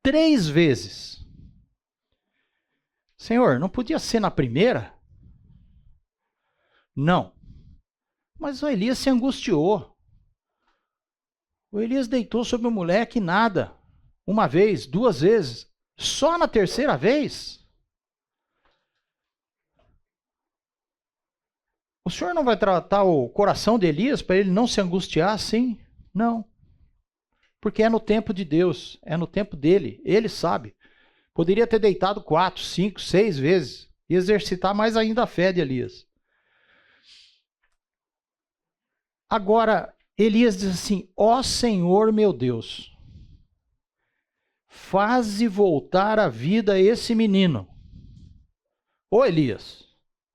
3 vezes. Senhor, não podia ser na primeira? Não. Mas o Elias se angustiou. O Elias deitou sobre o moleque e nada. 1 vez, 2 vezes. Só na 3ª vez? O Senhor não vai tratar o coração de Elias para ele não se angustiar assim? Não. Porque é no tempo de Deus, é no tempo dele, ele sabe. Poderia ter deitado 4, 5, 6 vezes e exercitar mais ainda a fé de Elias. Agora, Elias diz assim, ó Senhor meu Deus, faze voltar à vida esse menino. Ô Elias,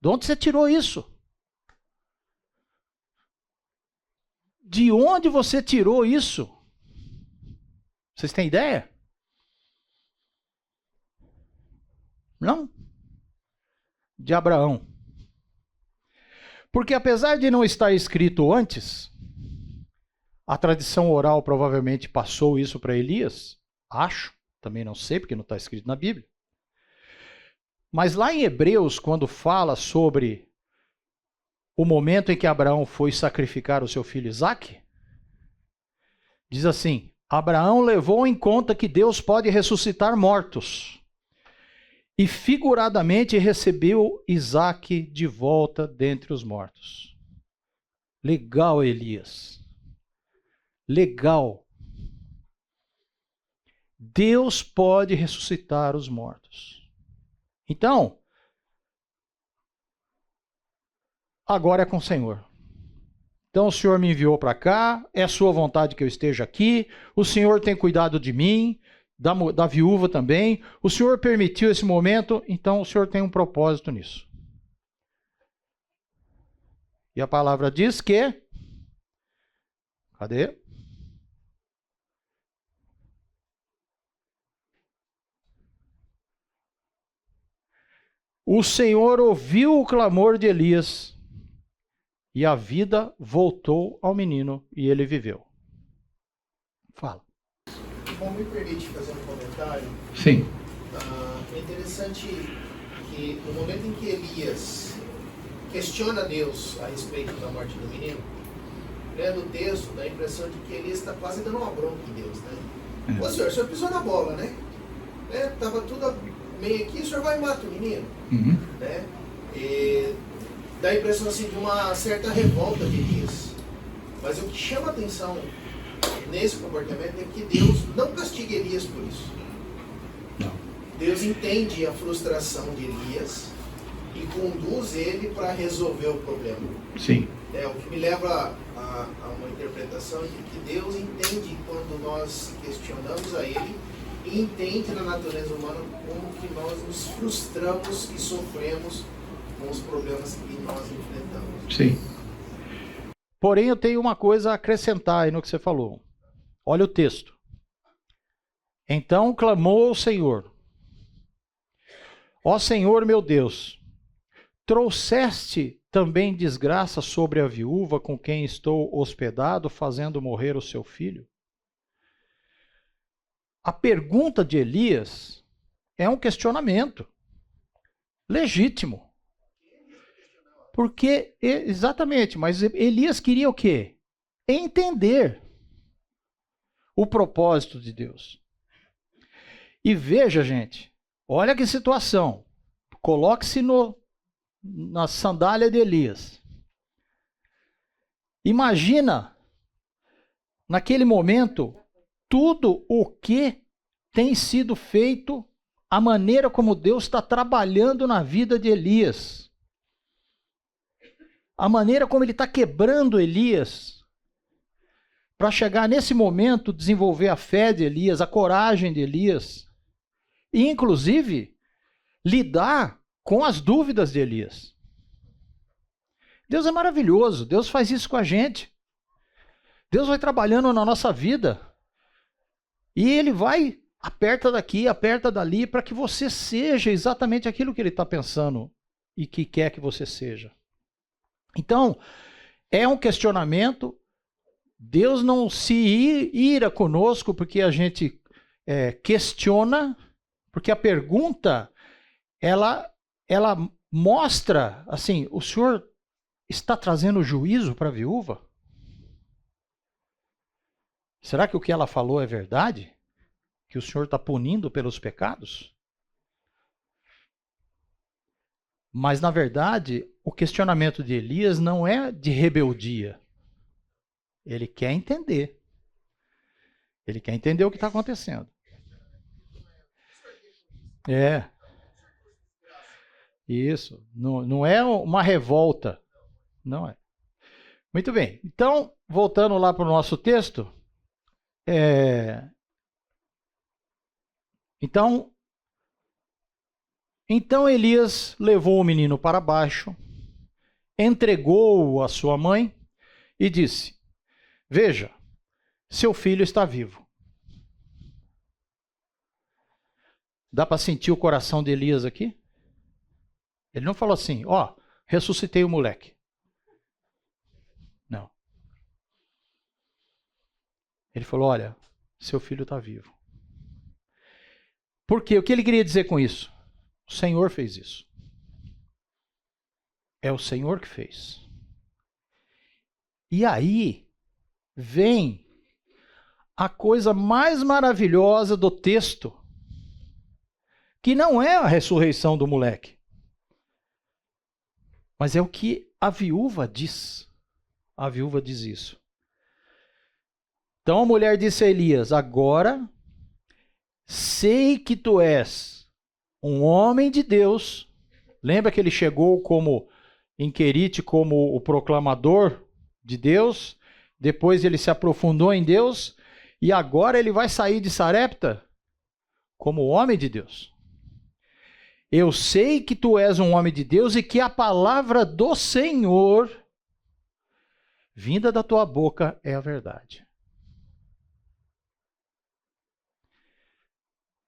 de onde você tirou isso? De onde você tirou isso? Vocês têm ideia? de Abraão. Porque apesar de não estar escrito antes, a tradição oral provavelmente passou isso para Elias, acho, também não sei porque não está escrito na Bíblia. Mas lá em Hebreus, quando fala sobre o momento em que Abraão foi sacrificar o seu filho Isaque, diz assim: Abraão levou em conta que Deus pode ressuscitar mortos e figuradamente recebeu Isaque de volta dentre os mortos. Legal, Elias. Legal. Deus pode ressuscitar os mortos. Então, agora é com o Senhor. Então o Senhor me enviou para cá, é sua vontade que eu esteja aqui, o Senhor tem cuidado de mim, da viúva também, o Senhor permitiu esse momento, então o Senhor tem um propósito nisso. E a palavra diz que... Cadê? O Senhor ouviu o clamor de Elias e a vida voltou ao menino e ele viveu. Fala. Bom, me permite fazer um comentário. Sim. É interessante que no momento em que Elias questiona Deus a respeito da morte do menino, lendo o texto, dá a impressão de que Elias está quase dando uma bronca em Deus, né? Ô senhor, o senhor pisou na bola, né? Tava tudo meio aqui, o senhor vai e mata o menino. Né? E dá a impressão assim, de uma certa revolta de Elias. Mas o que chama a atenção nesse comportamento é que Deus não castiga Elias por isso. Não. Deus entende a frustração de Elias e conduz ele para resolver o problema. Sim. O que me leva a uma interpretação de que Deus entende quando nós questionamos a Ele e entende na natureza humana como que nós nos frustramos e sofremos com os problemas que nós enfrentamos. Sim. Porém, eu tenho uma coisa a acrescentar aí no que você falou. Olha o texto. Então clamou ao Senhor: Ó Senhor meu Deus, trouxeste também desgraça sobre a viúva com quem estou hospedado, fazendo morrer o seu filho? A pergunta de Elias é um questionamento legítimo. Porque, exatamente, mas Elias queria o quê? Entender o propósito de Deus. E veja, gente, olha que situação. Coloque-se na sandália de Elias. Imagina, naquele momento, tudo o que tem sido feito, a maneira como Deus está trabalhando na vida de Elias. A maneira como ele está quebrando Elias para chegar nesse momento, desenvolver a fé de Elias, a coragem de Elias e, inclusive, lidar com as dúvidas de Elias. Deus é maravilhoso, Deus faz isso com a gente. Deus vai trabalhando na nossa vida e Ele vai, aperta daqui, aperta dali, para que você seja exatamente aquilo que Ele está pensando e que quer que você seja. Então, é um questionamento. Deus não se ira conosco porque a gente questiona, porque a pergunta, ela mostra, assim, o Senhor está trazendo juízo para a viúva? Será que o que ela falou é verdade? Que o Senhor está punindo pelos pecados? Mas, na verdade, o questionamento de Elias não é de rebeldia. Ele quer entender. Ele quer entender o que está acontecendo. Isso. Não é uma revolta. Não é. Muito bem. Então, voltando lá para o nosso texto. Então Elias levou o menino para baixo, entregou-o à sua mãe e disse: Veja, seu filho está vivo. Dá para sentir o coração de Elias aqui? Ele não falou assim, ó, ressuscitei o moleque. Não. Ele falou, olha, seu filho está vivo. Por quê? O que ele queria dizer com isso? O Senhor fez isso. É o Senhor que fez. E aí vem a coisa mais maravilhosa do texto, que não é a ressurreição do moleque, mas é o que a viúva diz. A viúva diz isso. Então a mulher disse a Elias, agora sei que tu és um homem de Deus. Lembra que ele chegou como em Querite como o proclamador de Deus, depois ele se aprofundou em Deus, e agora ele vai sair de Sarepta como homem de Deus. Eu sei que tu és um homem de Deus e que a palavra do Senhor, vinda da tua boca, é a verdade.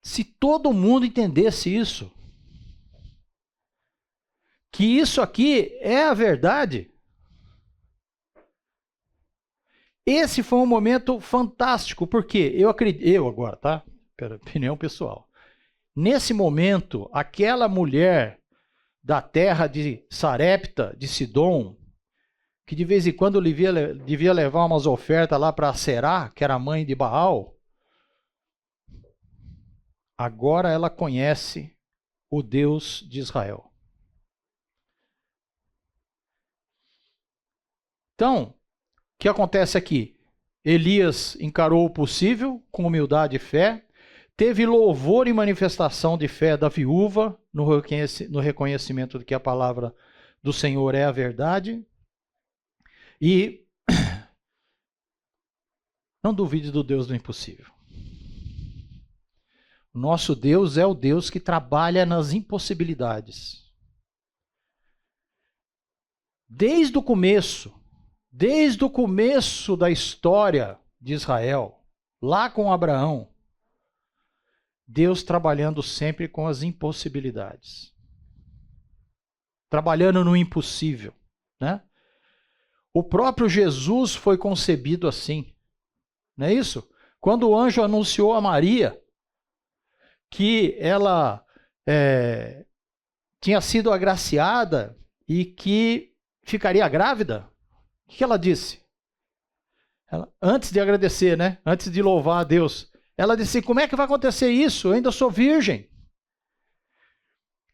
Se todo mundo entendesse isso, que isso aqui é a verdade, esse foi um momento fantástico, porque eu acredito, eu agora, tá? Pela opinião pessoal. Nesse momento, aquela mulher da terra de Sarepta, de Sidom, que de vez em quando devia levar umas ofertas lá para Será, que era a mãe de Baal, agora ela conhece o Deus de Israel. Então, o que acontece aqui? Elias encarou o possível com humildade e fé, teve louvor e manifestação de fé da viúva no reconhecimento de que a palavra do Senhor é a verdade. E não duvide do Deus do impossível. O nosso Deus é o Deus que trabalha nas impossibilidades. Desde o começo da história de Israel, lá com Abraão, Deus trabalhando sempre com as impossibilidades. Trabalhando no impossível, né? O próprio Jesus foi concebido assim, não é isso? Quando o anjo anunciou a Maria que ela tinha sido agraciada e que ficaria grávida, o que ela disse? Antes de agradecer, né? Antes de louvar a Deus, ela disse, como é que vai acontecer isso? Eu ainda sou virgem.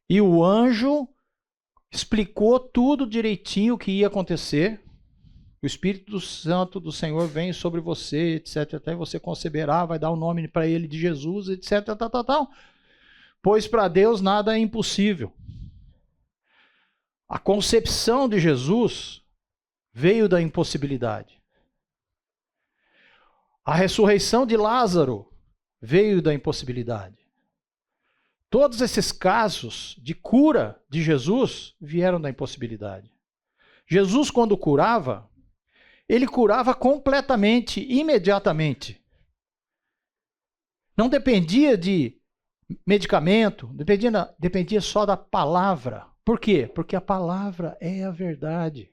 E o anjo explicou tudo direitinho o que ia acontecer. O Espírito Santo do Senhor vem sobre você, etc. Até você conceberá, vai dar o nome para ele de Jesus, etc. Tal. Pois para Deus nada é impossível. A concepção de Jesus veio da impossibilidade. A ressurreição de Lázaro veio da impossibilidade. Todos esses casos de cura de Jesus vieram da impossibilidade. Jesus, quando curava, ele curava completamente, imediatamente. Não dependia de medicamento, dependia só da palavra. Por quê? Porque a palavra é a verdade.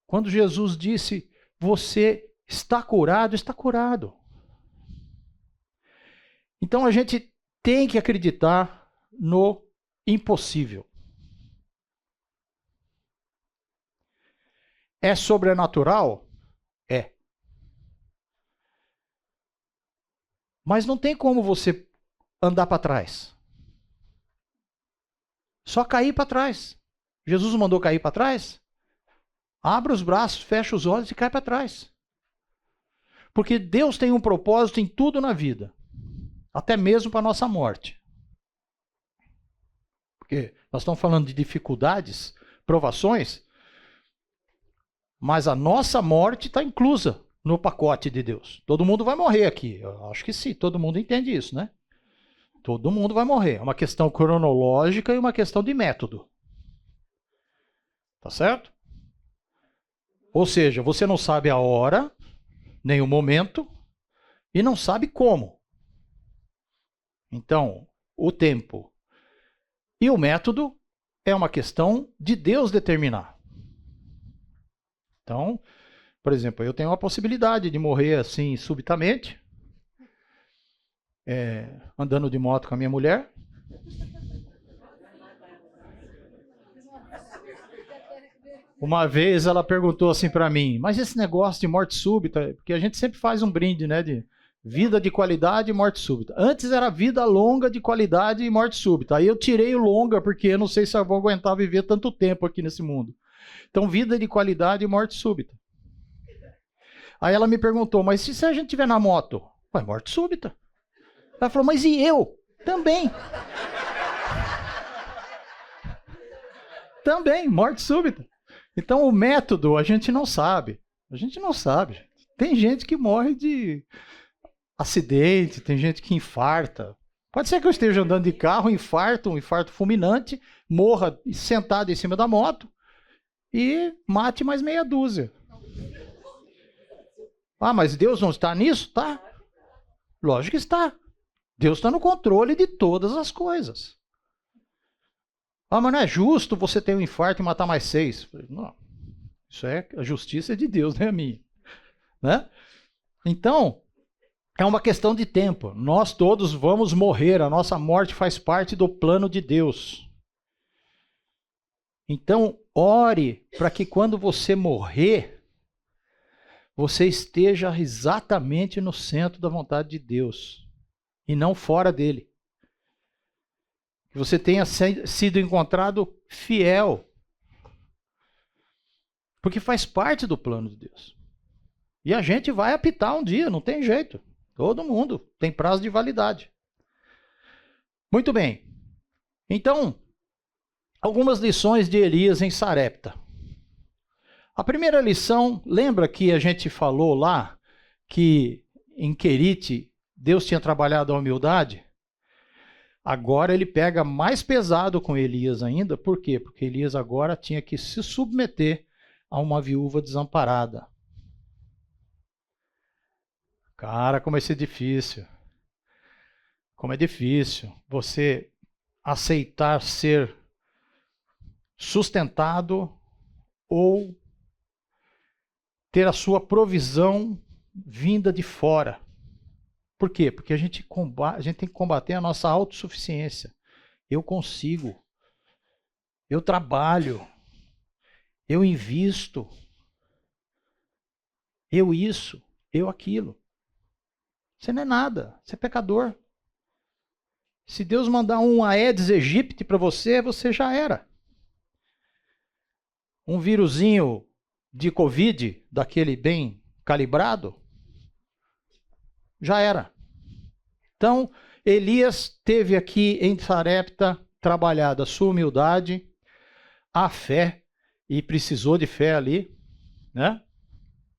Quando Jesus disse, você está curado, está curado. Então a gente tem que acreditar no impossível. É sobrenatural? É. Mas não tem como você andar para trás. Só cair para trás. Jesus mandou cair para trás? Abra os braços, fecha os olhos e cai para trás. Porque Deus tem um propósito em tudo na vida. Até mesmo para a nossa morte. Porque nós estamos falando de dificuldades, provações, mas a nossa morte está inclusa no pacote de Deus. Todo mundo vai morrer aqui. Eu acho que sim, todo mundo entende isso, né? Todo mundo vai morrer. É uma questão cronológica e uma questão de método. Tá certo? Ou seja, você não sabe a hora, nem o momento, e não sabe como. Então, o tempo E o método é uma questão de Deus determinar. Então, por exemplo, eu tenho a possibilidade de morrer assim subitamente, andando de moto com a minha mulher. Uma vez ela perguntou assim para mim, mas esse negócio de morte súbita, porque a gente sempre faz um brinde, né, de vida de qualidade e morte súbita. Antes era vida longa de qualidade e morte súbita. Aí eu tirei o longa porque eu não sei se eu vou aguentar viver tanto tempo aqui nesse mundo. Então, vida de qualidade e morte súbita. Aí ela me perguntou, mas se a gente estiver na moto? Ué, morte súbita. Ela falou, mas e eu? Também. Também, morte súbita. Então, o método a gente não sabe. A gente não sabe. Tem gente que morre de acidente, tem gente que infarta. Pode ser que eu esteja andando de carro, um infarto fulminante, morra sentado em cima da moto e mate mais meia dúzia. Ah, mas Deus não está nisso? Tá. Lógico que está. Deus está no controle de todas as coisas. Ah, mas não é justo você ter um infarto e matar mais 6. Não, isso é a justiça de Deus, não é a minha. Né? Então, é uma questão de tempo. Nós todos vamos morrer. A nossa morte faz parte do plano de Deus. Então, ore para que quando você morrer, você esteja exatamente no centro da vontade de Deus e não fora dele. Que você tenha sido encontrado fiel. Porque faz parte do plano de Deus. E a gente vai apitar um dia, não tem jeito. Todo mundo tem prazo de validade. Muito bem. Então, algumas lições de Elias em Sarepta. A primeira lição, lembra que a gente falou lá que em Querite Deus tinha trabalhado a humildade? Agora ele pega mais pesado com Elias ainda. Por quê? Porque Elias agora tinha que se submeter a uma viúva desamparada. Cara, como isso é difícil. Como é difícil você aceitar ser sustentado ou ter a sua provisão vinda de fora. Por quê? Porque a gente tem que combater a nossa autossuficiência. Eu consigo. Eu trabalho. Eu invisto. Eu isso. Eu aquilo. Você não é nada. Você é pecador. Se Deus mandar um Aedes aegypti para você, você já era. Um vírusinho de Covid, daquele bem calibrado, já era. Então, Elias teve aqui em Sarepta trabalhado a sua humildade, a fé, e precisou de fé ali, né?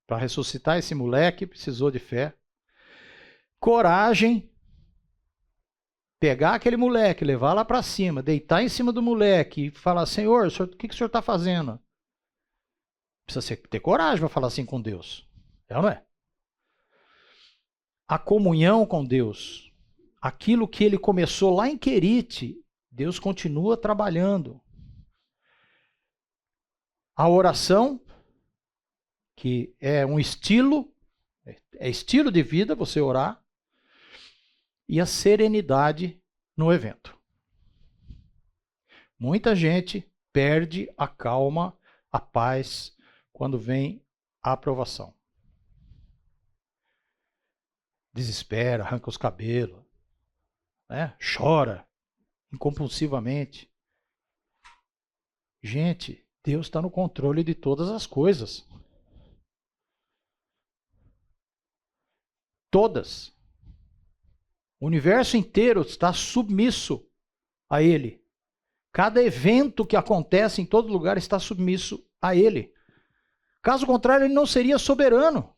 Para ressuscitar esse moleque, precisou de fé. Coragem, pegar aquele moleque, levar lá para cima, deitar em cima do moleque e falar, Senhor, o que o senhor está fazendo? Precisa ter coragem para falar assim com Deus. É ou não é? A comunhão com Deus. Aquilo que ele começou lá em Querite, Deus continua trabalhando. A oração, que é um estilo, é estilo de vida você orar, e a serenidade no evento. Muita gente perde a calma, a paz, quando vem a aprovação. Desespera, arranca os cabelos, né? Chora incompulsivamente. Gente, Deus está no controle de todas as coisas. Todas. O universo inteiro está submisso a Ele. Cada evento que acontece em todo lugar está submisso a Ele. Caso contrário, Ele não seria soberano.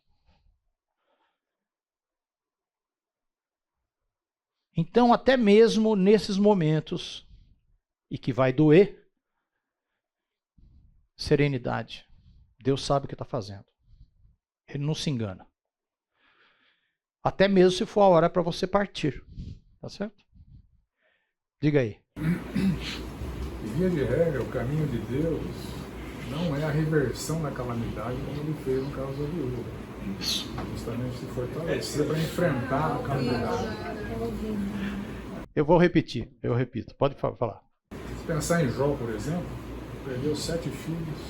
Então, até mesmo nesses momentos, e que vai doer, serenidade. Deus sabe o que está fazendo. Ele não se engana. Até mesmo se for a hora para você partir. Tá certo? Diga aí. via de regra, o caminho de Deus não é a reversão da calamidade como ele fez no caso da viúva. Isso. Justamente se fortalecer para enfrentar a calamidade. Eu vou repetir, eu repito. Pode falar. Se pensar em Jó, por exemplo, perdeu 7 filhos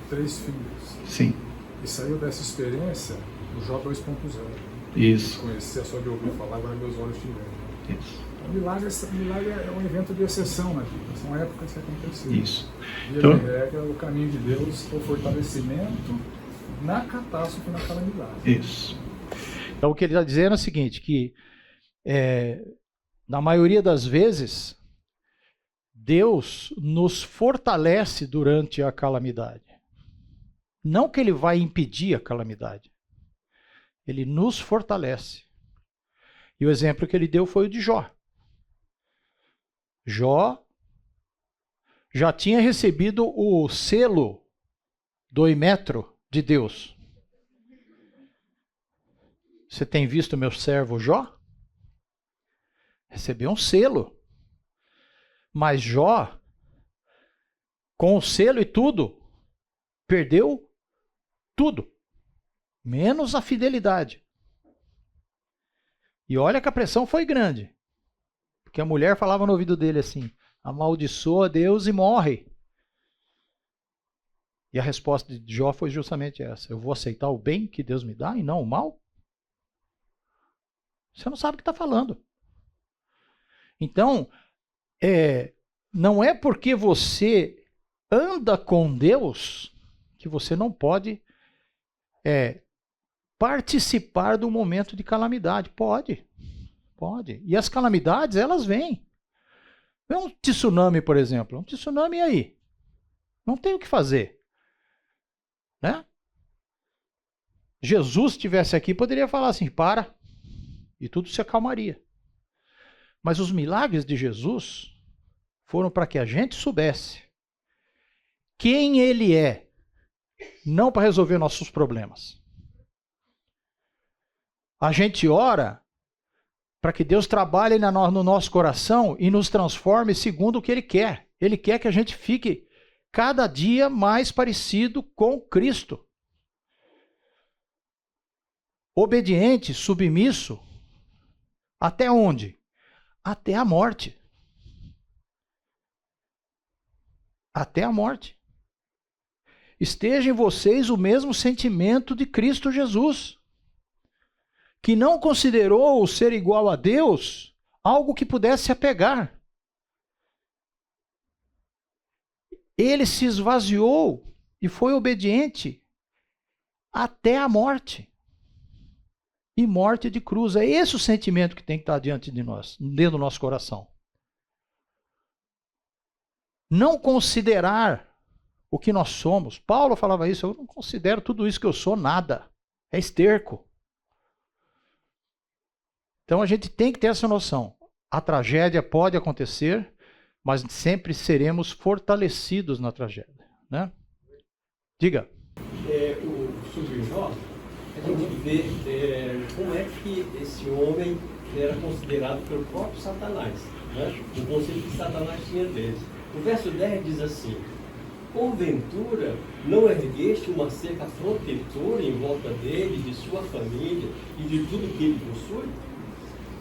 e 3 filhos. Sim. E saiu dessa experiência do Jó 2.0. Isso. Conhecer só de ouvir falar, agora meus olhos te veem. Isso. O milagre é um evento de exceção na vida, são épocas que aconteceram. Isso. Via Então- de regra, o caminho de Deus é o fortalecimento na catástrofe, na calamidade. Isso. Então o que ele está dizendo é o seguinte, que na maioria das vezes, Deus nos fortalece durante a calamidade. Não que ele vai impedir a calamidade. Ele nos fortalece. E o exemplo que ele deu foi o de Jó. Jó já tinha recebido o selo do Imetro de Deus. Você tem visto meu servo Jó? Recebeu um selo. Mas Jó, com o selo e tudo, perdeu tudo, menos a fidelidade. E olha que a pressão foi grande. Porque a mulher falava no ouvido dele assim: amaldiçoa Deus e morre. E a resposta de Jó foi justamente essa: eu vou aceitar o bem que Deus me dá e não o mal? Você não sabe o que está falando. Então, não é porque você anda com Deus que você não pode participar do momento de calamidade. Pode. E as calamidades, elas vêm. É um tsunami, por exemplo. Um tsunami aí. Não tem o que fazer. Né? Jesus estivesse aqui, poderia falar assim, para, e tudo se acalmaria. Mas os milagres de Jesus foram para que a gente soubesse quem ele é, não para resolver nossos problemas. A gente ora para que Deus trabalhe no nosso coração e nos transforme segundo o que ele quer. Ele quer que a gente fique cada dia mais parecido com Cristo. Obediente, submisso, até onde? Até a morte. Até a morte. Esteja em vocês o mesmo sentimento de Cristo Jesus, que não considerou o ser igual a Deus algo que pudesse se apegar. Ele se esvaziou e foi obediente até a morte. E morte de cruz. É esse o sentimento que tem que estar diante de nós, dentro do nosso coração. Não considerar o que nós somos. Paulo falava isso: eu não considero tudo isso que eu sou nada. É esterco. Então a gente tem que ter essa noção. A tragédia pode acontecer, mas sempre seremos fortalecidos na tragédia. Né? Diga. Sobre Jó, a gente vê como é que esse homem era considerado pelo próprio Satanás. Né? O conceito que Satanás tinha deles. O verso 10 diz assim: porventura não ergueste uma cerca protetora em volta dele, de sua família e de tudo que ele possui?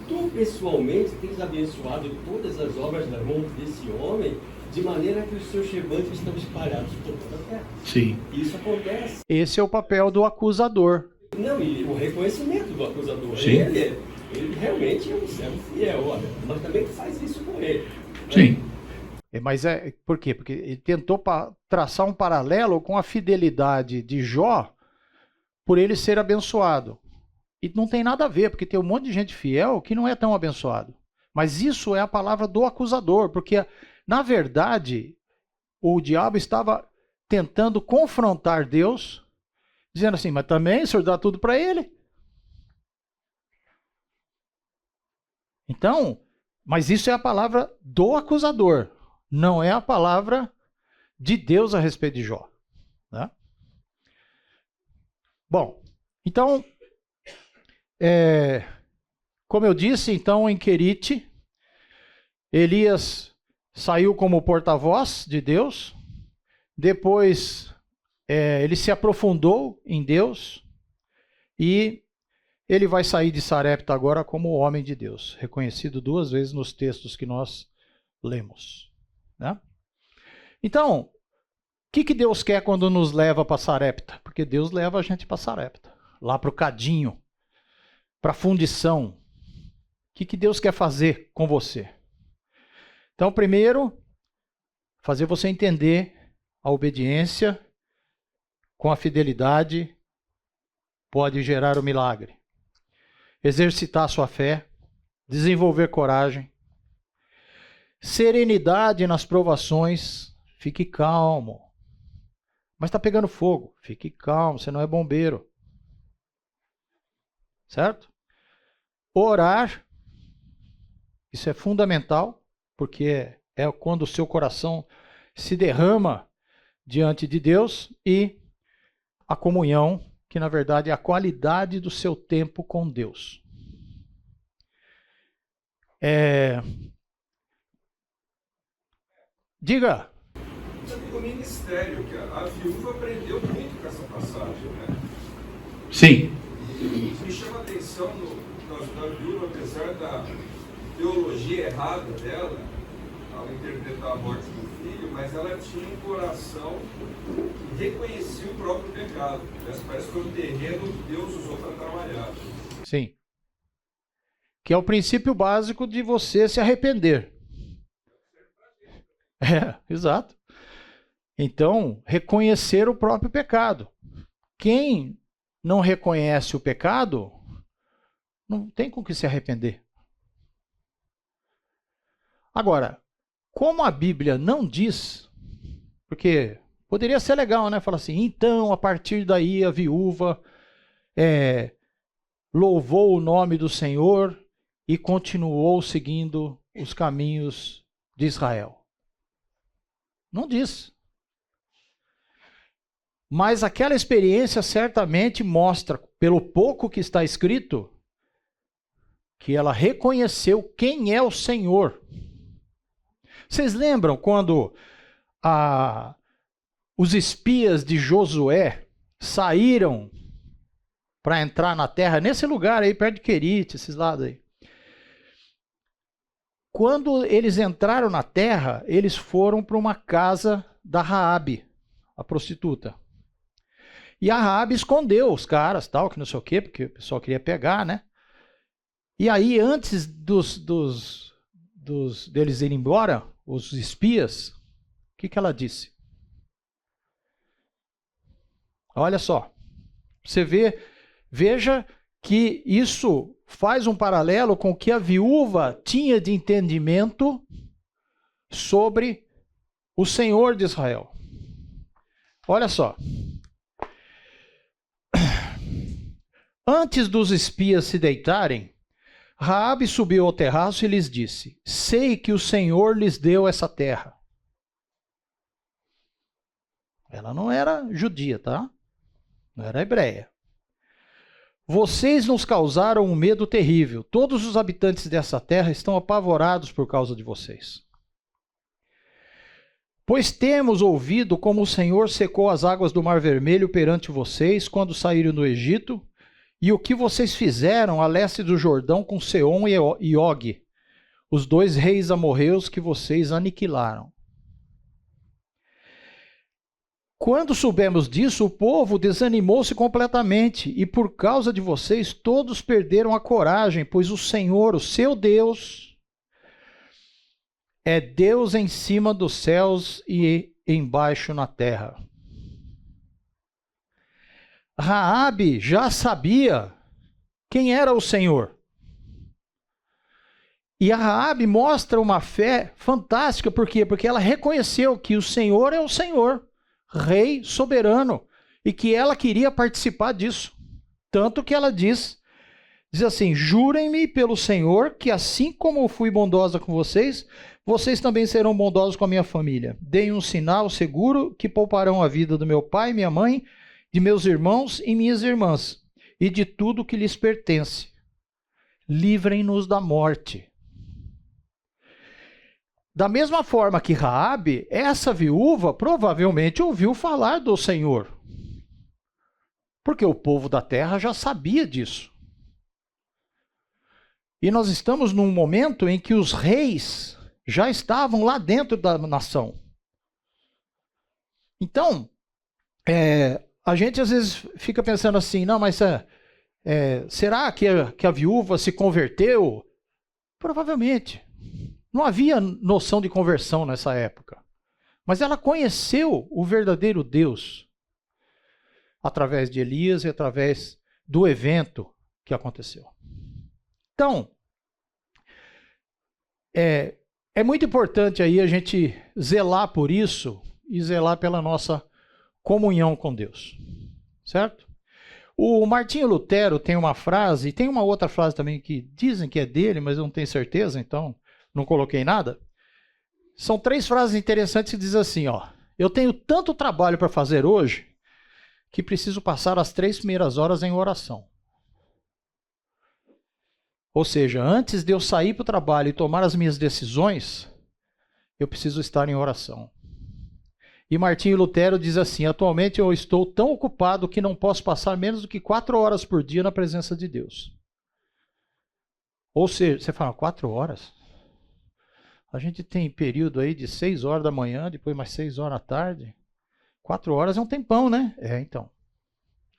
Tu pessoalmente tens abençoado todas as obras da mão desse homem, de maneira que os seus chevantes estão espalhados por toda a terra. Sim. Isso acontece. Esse é o papel do acusador. Não, e o reconhecimento do acusador. Sim. Ele realmente é um servo fiel, olha, mas também faz isso com ele. Sim. Mas por quê? Porque ele tentou traçar um paralelo com a fidelidade de Jó por ele ser abençoado. E não tem nada a ver, porque tem um monte de gente fiel que não é tão abençoado. Mas isso é a palavra do acusador, porque, na verdade, o diabo estava tentando confrontar Deus, dizendo assim: mas também o senhor dá tudo para ele. Então, mas isso é a palavra do acusador, não é a palavra de Deus a respeito de Jó. Né? Bom, então, como eu disse, então em Querite, Elias saiu como porta-voz de Deus, depois ele se aprofundou em Deus e ele vai sair de Sarepta agora como homem de Deus, reconhecido 2 vezes nos textos que nós lemos, né? Então, o que Deus quer quando nos leva para Sarepta? Porque Deus leva a gente para Sarepta, lá para o cadinho, para a fundição. O que Deus quer fazer com você? Então, primeiro, fazer você entender a obediência com a fidelidade pode gerar o milagre. Exercitar sua fé, desenvolver coragem, serenidade nas provações, fique calmo. Mas está pegando fogo, fique calmo, você não é bombeiro. Certo? Orar, isso é fundamental, porque é quando o seu coração se derrama diante de Deus, e a comunhão, que na verdade é a qualidade do seu tempo com Deus. Diga. O ministério, que a viúva aprendeu muito com essa passagem, né? Sim. E me chama a atenção no caso da viúva, apesar da teologia errada dela, ao interpretar a morte do filho, mas ela tinha um coração que reconhecia o próprio pecado. Parece que foi um terreno que Deus usou para trabalhar. Sim. Que é o princípio básico de você se arrepender. Exato. Então, reconhecer o próprio pecado. Quem não reconhece o pecado, não tem com que se arrepender. Agora, como a Bíblia não diz, porque poderia ser legal, né? Falar assim, então, a partir daí a viúva louvou o nome do Senhor e continuou seguindo os caminhos de Israel. Não diz. Mas aquela experiência certamente mostra, pelo pouco que está escrito, que ela reconheceu quem é o Senhor. Vocês lembram quando os espias de Josué saíram para entrar na terra, nesse lugar aí, perto de Querite, esses lados aí? Quando eles entraram na terra, eles foram para uma casa da Raabe, a prostituta. E a Raabe escondeu os caras, tal, que não sei o quê, porque o pessoal queria pegar, né? E aí, antes deles irem embora, os espias, o que ela disse? Olha só, veja que isso faz um paralelo com o que a viúva tinha de entendimento sobre o Senhor de Israel. Olha só. Antes dos espias se deitarem, Raabe subiu ao terraço e lhes disse: sei que o Senhor lhes deu essa terra. Ela não era judia, tá? Não era hebreia. Vocês nos causaram um medo terrível. Todos os habitantes dessa terra estão apavorados por causa de vocês. Pois temos ouvido como o Senhor secou as águas do Mar Vermelho perante vocês quando saíram do Egito, e o que vocês fizeram a leste do Jordão com Seom e Og, os 2 reis amorreus que vocês aniquilaram. Quando soubemos disso, o povo desanimou-se completamente, e por causa de vocês todos perderam a coragem, pois o Senhor, o seu Deus, é Deus em cima dos céus e embaixo na terra. Raabe já sabia quem era o Senhor. E a Raabe mostra uma fé fantástica, por quê? Porque ela reconheceu que o Senhor é o Senhor, Rei soberano, e que ela queria participar disso. Tanto que ela diz assim: jurem-me pelo Senhor que assim como eu fui bondosa com vocês, vocês também serão bondosos com a minha família. Deem um sinal seguro que pouparão a vida do meu pai, minha mãe, de meus irmãos e minhas irmãs, e de tudo que lhes pertence. Livrem-nos da morte. Da mesma forma que Raabe, essa viúva provavelmente ouviu falar do Senhor. Porque o povo da terra já sabia disso. E nós estamos num momento em que os reis já estavam lá dentro da nação. Então, a gente às vezes fica pensando assim, não, mas será que a viúva se converteu? Provavelmente. Não havia noção de conversão nessa época. Mas ela conheceu o verdadeiro Deus através de Elias e através do evento que aconteceu. Então, é muito importante aí a gente zelar por isso e zelar pela nossa comunhão com Deus. Certo? O Martinho Lutero tem uma frase, e tem uma outra frase também que dizem que é dele, mas eu não tenho certeza, então não coloquei nada. São 3 frases interessantes que dizem assim, ó: eu tenho tanto trabalho para fazer hoje que preciso passar as 3 primeiras horas em oração. Ou seja, antes de eu sair para o trabalho e tomar as minhas decisões, eu preciso estar em oração. E Martinho Lutero diz assim: atualmente eu estou tão ocupado que não posso passar menos do que 4 horas por dia na presença de Deus. Ou seja, você fala, 4 horas? A gente tem período aí de 6 horas da manhã, depois mais 6 horas da tarde. 4 horas é um tempão, né? Então.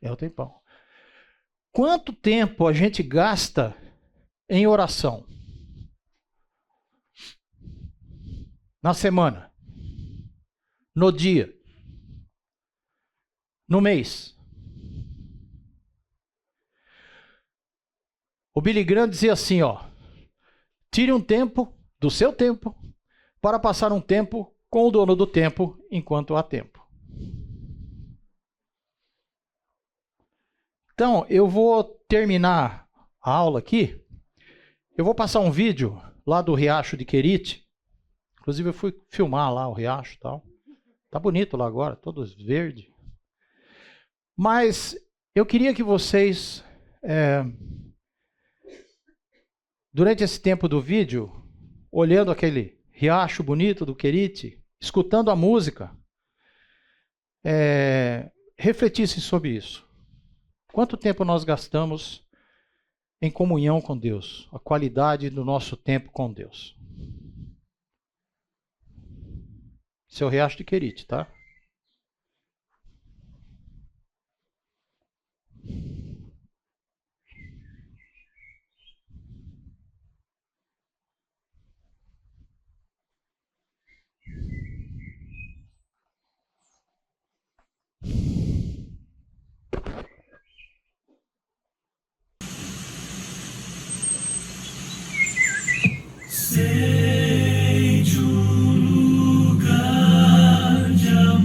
É um tempão. Quanto tempo a gente gasta em oração? Na semana? No dia? No mês? O Billy Graham dizia assim, ó: tire um tempo do seu tempo para passar um tempo com o dono do tempo enquanto há tempo. Então, eu vou terminar a aula aqui. Eu vou passar um vídeo lá do Riacho de Querite. Inclusive, eu fui filmar lá o riacho e tal. Tá bonito lá agora, todos verdes. Mas eu queria que vocês, durante esse tempo do vídeo, olhando aquele riacho bonito do Querite, escutando a música, refletissem sobre isso. Quanto tempo nós gastamos em comunhão com Deus? A qualidade do nosso tempo com Deus. Seu Riacho de Querite, tá? Sei de um lugar de amor.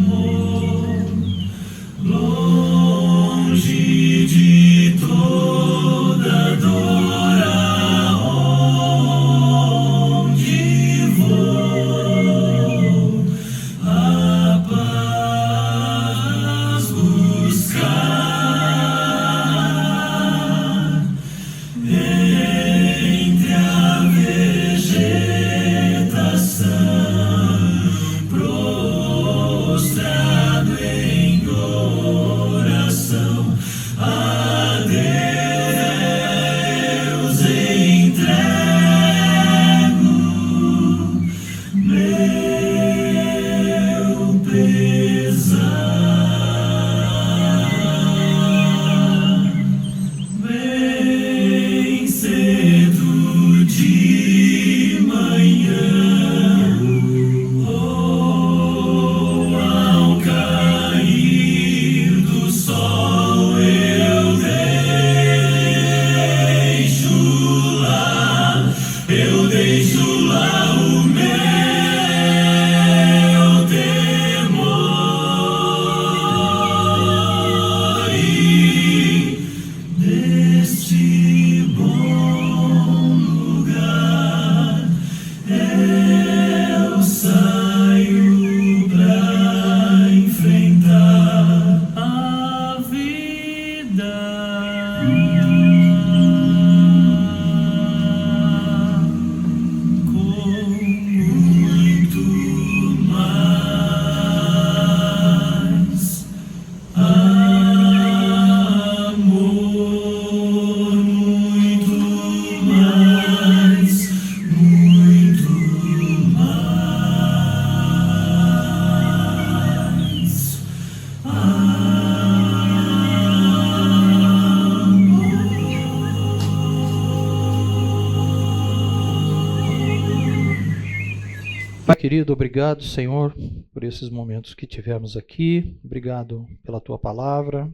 querido, obrigado, Senhor, por esses momentos que tivemos aqui. Obrigado pela tua palavra.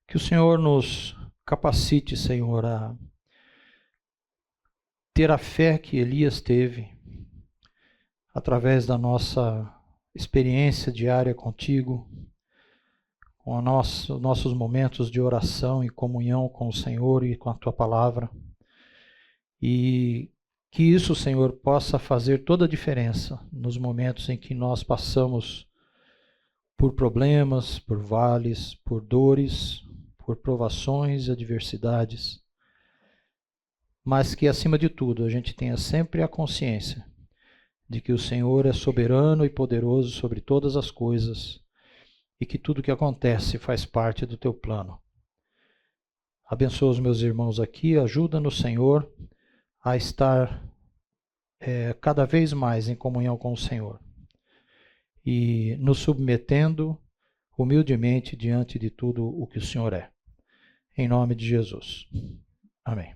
Que o Senhor nos capacite, Senhor, a ter a fé que Elias teve através da nossa experiência diária contigo, com nossos momentos de oração e comunhão com o Senhor e com a tua palavra. E que isso, Senhor, possa fazer toda a diferença nos momentos em que nós passamos por problemas, por vales, por dores, por provações e adversidades. Mas que, acima de tudo, a gente tenha sempre a consciência de que o Senhor é soberano e poderoso sobre todas as coisas e que tudo que acontece faz parte do teu plano. Abençoa os meus irmãos aqui, ajuda-nos, Senhor, a estar cada vez mais em comunhão com o Senhor e nos submetendo humildemente diante de tudo o que o Senhor é. Em nome de Jesus. Amém.